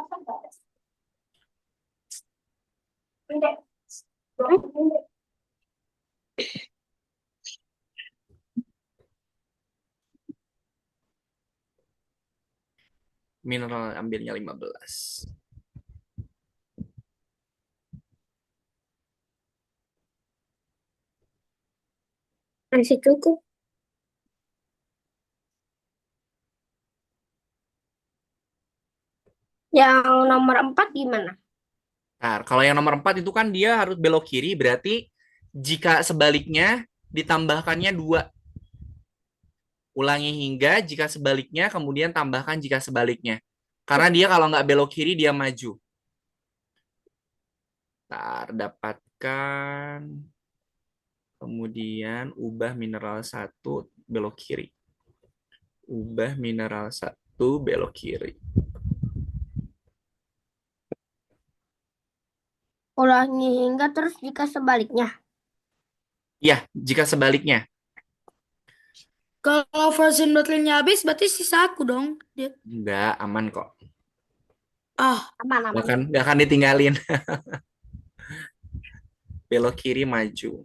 Pindah. Mineral ambilnya 15. Masih cukup. Yang nomor 4 gimana? Nah, kalau yang nomor 4 itu kan dia harus belok kiri, berarti jika sebaliknya ditambahkannya 2. Ulangi hingga jika sebaliknya, kemudian tambahkan jika sebaliknya. Karena dia kalau nggak belok kiri, dia maju. Ntar dapatkan, kemudian ubah mineral 1 belok kiri. Ubah mineral 1 belok kiri. Ulangi hingga terus jika sebaliknya. Ya, jika sebaliknya. Kalau frozen baterainya habis, berarti sisa aku dong. Enggak, aman kok. Aman, Nggak aman. nggak akan ditinggalin. Belok kiri maju.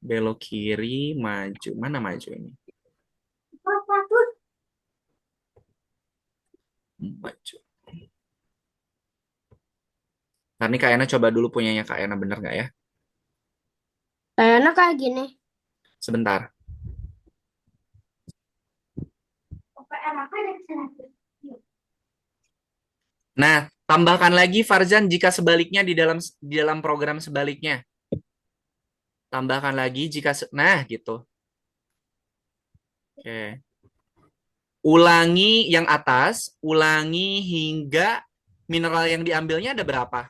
Belok kiri maju. Mana maju ini? Maju. Nah, ini Kak Ena coba dulu punyanya Kak Ena, bener nggak ya? Kayaknya kayak gini. Sebentar. Nah, tambahkan lagi Farzan jika sebaliknya di dalam program sebaliknya. Tambahkan lagi jika nah gitu. Oke. Ulangi yang atas, ulangi hingga mineral yang diambilnya ada berapa?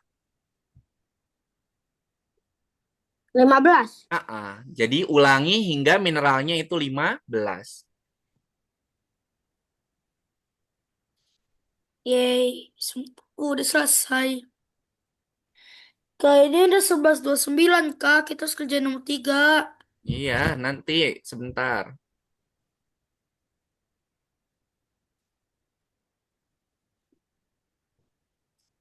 15. Jadi ulangi hingga mineralnya itu 15. Yeay, udah selesai. Kayaknya udah 11.29, Kak. Kita harus kerjain nomor 3. Iya, nanti sebentar.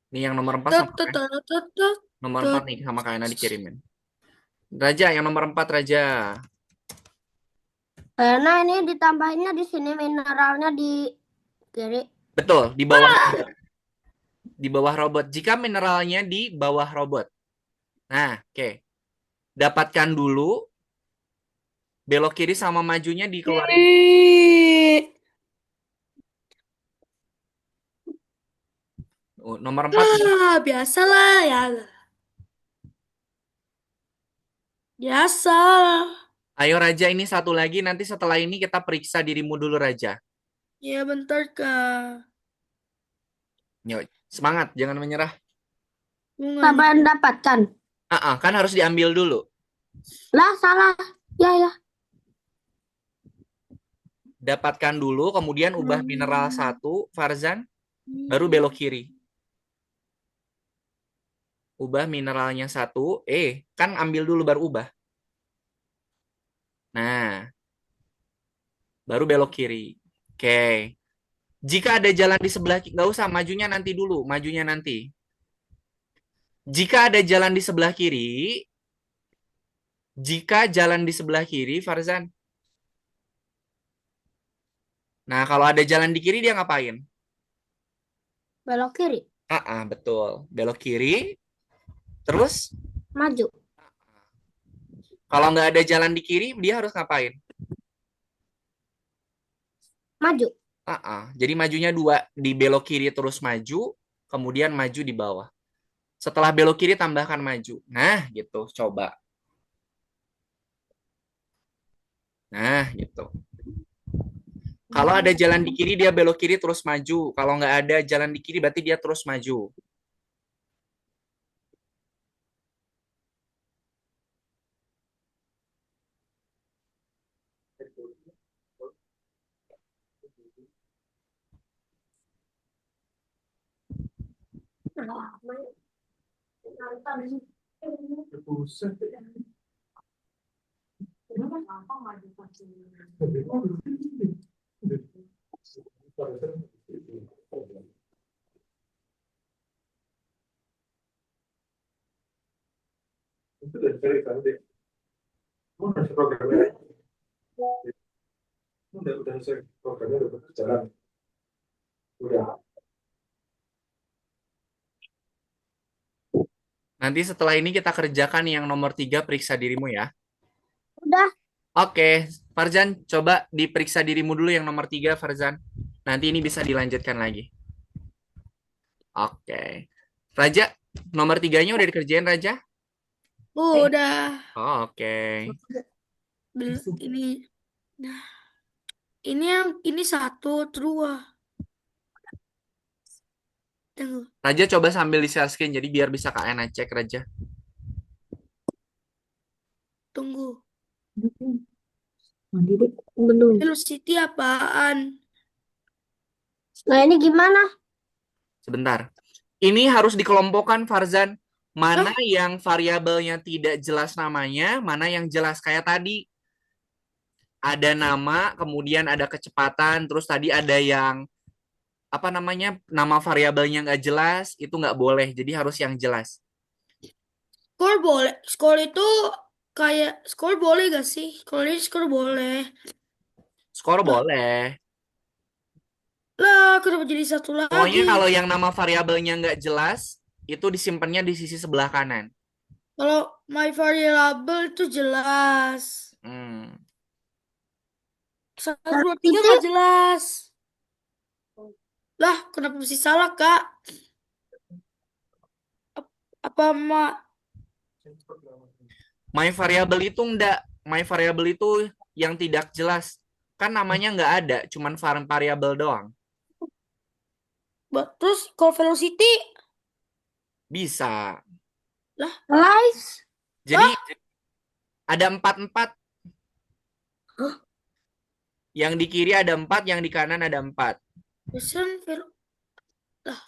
Nih yang nomor 4 Tet, sama tet, tet, tet, tet, nomor 4 tet. nih sama Kak Ena dikirimin. Raja, yang nomor 4 Raja. Kayaknya ini ditambahinnya di sini mineralnya di kiri. Betul, di bawah robot. Di bawah robot. Jika mineralnya di bawah robot. Nah, oke. Dapatkan dulu. Belok kiri sama majunya dikeluarin. Nomor 4. Biasalah ya. Biasa. Ayo Raja, ini satu lagi. Nanti setelah ini kita periksa dirimu dulu Raja. Ya bentar, Kak. Yuk, semangat, jangan menyerah. Sabar mendapatkan. Kan harus diambil dulu. Lah, salah. Ya. Dapatkan dulu, kemudian ubah mineral 1, Farzan, baru belok kiri. Ubah mineralnya 1, kan ambil dulu baru ubah. Nah, baru belok kiri. Oke. Jika ada jalan di sebelah, nggak usah majunya nanti dulu, majunya nanti. Jika ada jalan di sebelah kiri, Farzan. Nah, kalau ada jalan di kiri dia ngapain? Belok kiri. Betul. Belok kiri, terus Maju. kalau nggak ada jalan di kiri, dia harus ngapain? Maju. Jadi majunya dua, di belok kiri terus maju, kemudian maju di bawah. Setelah belok kiri tambahkan maju. Nah, gitu. Coba. Nah, gitu. Kalau ada jalan di kiri, dia belok kiri terus maju. Kalau nggak ada jalan di kiri, berarti dia terus maju. Buset. Itu dari kali tadi. Udah programnya. Udah saya programnya udah berjalan. Udah. Nanti setelah ini kita kerjakan yang nomor 3, periksa dirimu ya. Udah. Oke, Farzan, coba diperiksa dirimu dulu yang nomor 3, Farzan. Nanti ini bisa dilanjutkan lagi. Oke. Raja, nomor 3-nya udah dikerjain, Raja? Udah. Oke. Ini. Nah, ini satu, dua. Tunggu. Raja coba sambil di share screen, jadi biar bisa Kak Ena cek, Raja. Tunggu. Belum. Velocity apaan? Nah, ini gimana? Sebentar. Ini harus dikelompokkan, Farzan. Mana yang variabelnya tidak jelas namanya, mana yang jelas. Kayak tadi, ada nama, kemudian ada kecepatan, terus tadi ada yang, apa namanya, nama variabelnya nggak jelas, itu nggak boleh. Jadi harus yang jelas. Skor boleh. Skor itu kayak, skor boleh gak sih? Kalau ini skor boleh. Skor boleh. Lah, kenapa jadi satu Pokoknya lagi? kalau yang nama variabelnya nggak jelas, itu disimpannya di sisi sebelah kanan. Kalau my variable itu jelas. Hmm. 1, 2, 3 gak jelas. Lah, kenapa mesti salah, Kak? Apa My variable itu enggak. My variable itu yang tidak jelas. Kan namanya nggak ada, cuman variabel doang. terus kalau velocity? Bisa. Lah, Live. Jadi ada 4. Yang di kiri ada 4, yang di kanan ada 4. lah,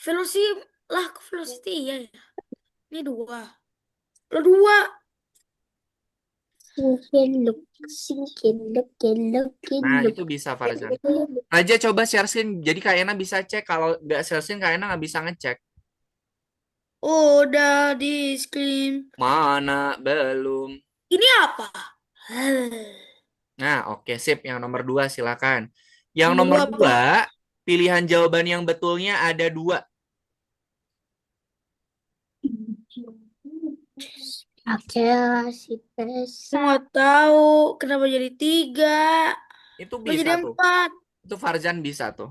velocity iya ya. Ini 2. Lah, 2. Nah, itu bisa, Farzan. Raja coba share screen. Jadi Kak Ena bisa cek. Kalau nggak share screen, Kak Ena nggak bisa ngecek. Udah di screen. Mana? Belum. Ini apa? Nah, oke, sip. Yang nomor 2, silakan. Yang Nomor nomor dua apa? 2, pilihan jawaban yang betulnya ada 2. Nggak tahu kenapa jadi 3. Itu Kok jadi bisa tuh. 4? Itu Farzan bisa tuh.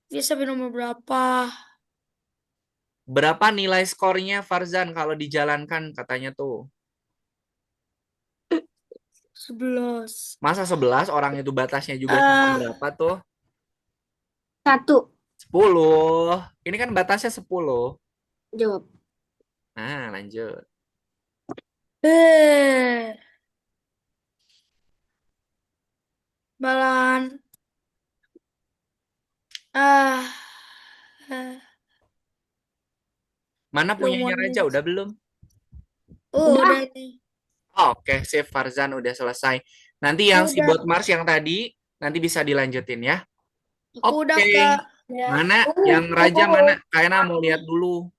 Dia sampai nomor berapa? Berapa nilai skornya Farzan kalau dijalankan katanya tuh? 11. Masa 11, orang itu batasnya juga cuma berapa tuh? 1. 10. Ini kan batasnya 10. Jawab. Nah, lanjut. Balan. Ah. Mana punyanya Raja? Udah belum? Udah nih. Oke, save Farzan udah selesai. Nanti yang si Udah. bot Mars yang tadi nanti bisa dilanjutin ya. Udah, Oke. Kak. Mana yang Raja mana? Kayaknya mau lihat dulu.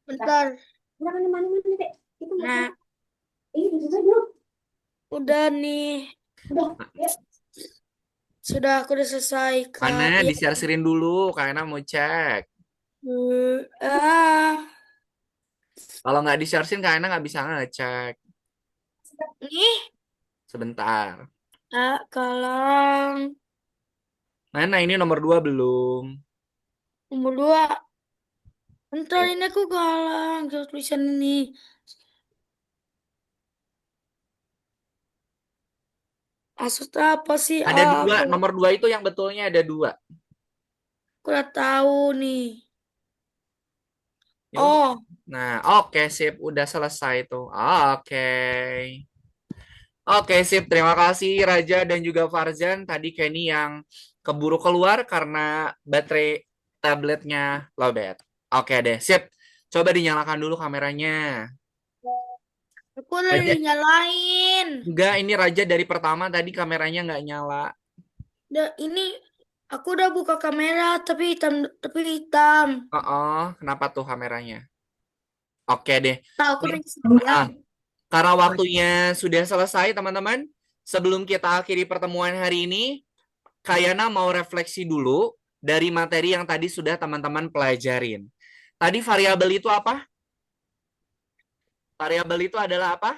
Bentar. Udah mana Dek? Itu Nah, ini selesai belum? udah nih. Udah, ya. Sudah, aku udah selesai, Mana? Kak. Ya. Di-share-sharein dulu. Kak Ena mau cek. Ah, Kalau nggak di-share-sharein, Kak Ena nggak bisa ngecek. nih, Sebentar. Kalang. Mana ini nomor 2 belum? Nomor 2. Bentar, ini aku Galang. Tulisan ini. Maksud apa sih? Ada dua. Aku Nomor 2 itu yang betulnya ada 2. udah tahu nih. Ya udah. Oh, Nah, oke sip. Udah selesai tuh. Oke. Oke, sip. Terima kasih Raja dan juga Farzan. Tadi Kenny yang keburu keluar karena baterai tabletnya lowbat. Oke deh, sip. Coba dinyalakan dulu kameranya. aku udah Raja, dinyalain. enggak, ini Raja dari pertama tadi kameranya nggak nyala. Ini aku udah buka kamera, tapi hitam, tapi hitam. Oh, kenapa tuh kameranya? Oke deh. Tahu aku pengen saya. Ah, karena waktunya sudah selesai, teman-teman. Sebelum kita akhiri pertemuan hari ini, Kayana mau refleksi dulu dari materi yang tadi sudah teman-teman pelajarin. Tadi variabel itu apa? Variabel itu adalah apa?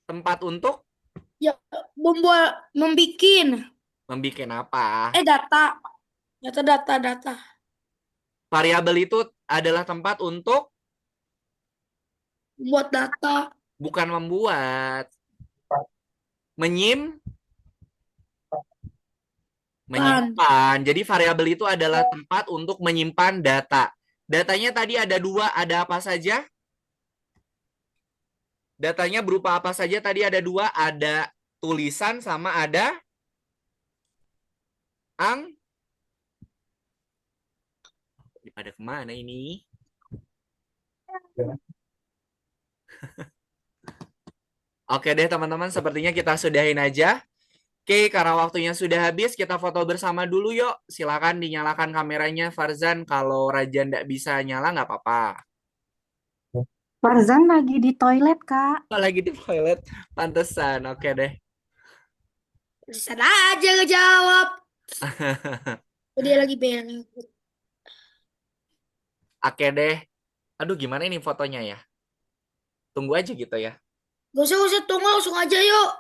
Tempat untuk Ya, membikin. membikin apa? Data. Data. Variabel itu adalah tempat untuk Buat data. bukan membuat, menyim, menyimpan. Jadi variabel itu adalah tempat untuk menyimpan data. Datanya tadi ada 2, ada apa saja? Datanya berupa apa saja? Tadi ada 2, ada tulisan sama ada ang. Pada kemana ini? Oke deh teman-teman, sepertinya kita sudahin aja. Oke, karena waktunya sudah habis, kita foto bersama dulu yuk. Silakan dinyalakan kameranya, Farzan. Kalau Raja nggak bisa nyala, nggak apa-apa. Farzan lagi di toilet, Kak. Lagi di toilet, pantesan. Oke deh. Di sana aja ngejawab. Dia lagi beres. Oke deh. Aduh, gimana ini fotonya ya? Tunggu aja gitu ya. Gak usah tunggu, langsung aja yuk.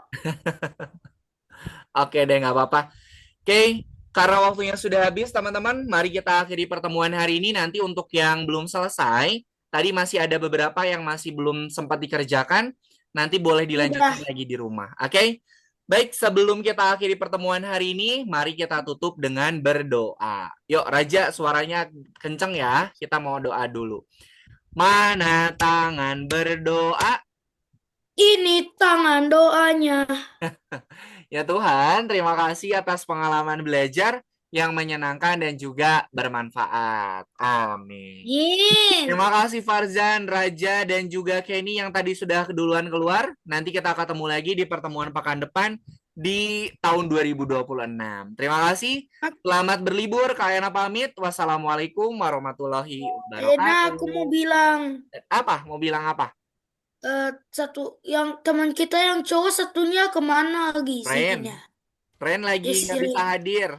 Oke deh, nggak apa-apa. Oke, karena waktunya sudah habis, teman-teman, mari kita akhiri pertemuan hari ini. Nanti untuk yang belum selesai, tadi masih ada beberapa yang masih belum sempat dikerjakan. Nanti boleh dilanjutkan lagi di rumah. Oke? Baik, sebelum kita akhiri pertemuan hari ini, mari kita tutup dengan berdoa. Yuk, Raja, suaranya kenceng ya. Kita mau doa dulu. Mana tangan berdoa? Ini tangan doanya. Ya Tuhan, terima kasih atas pengalaman belajar yang menyenangkan dan juga bermanfaat. Amin. Yin. Terima kasih Farzan, Raja, dan juga Kenny yang tadi sudah duluan keluar. Nanti kita ketemu lagi di pertemuan pekan depan di tahun 2026. Terima kasih. Selamat berlibur. Kalian pamit. Wassalamualaikum warahmatullahi wabarakatuh. Aku mau bilang. Apa? Mau bilang apa? Satu yang teman kita yang cowok satunya kemana lagi Ren. sihnya? Ren lagi nggak bisa hadir.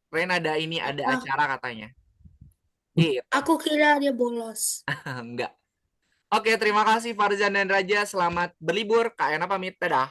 Ren ada acara katanya. Gitu. Aku kira dia bolos. Enggak. Oke, terima kasih Farzan dan Raja. Selamat berlibur. Kak Ena pamit. Dadah.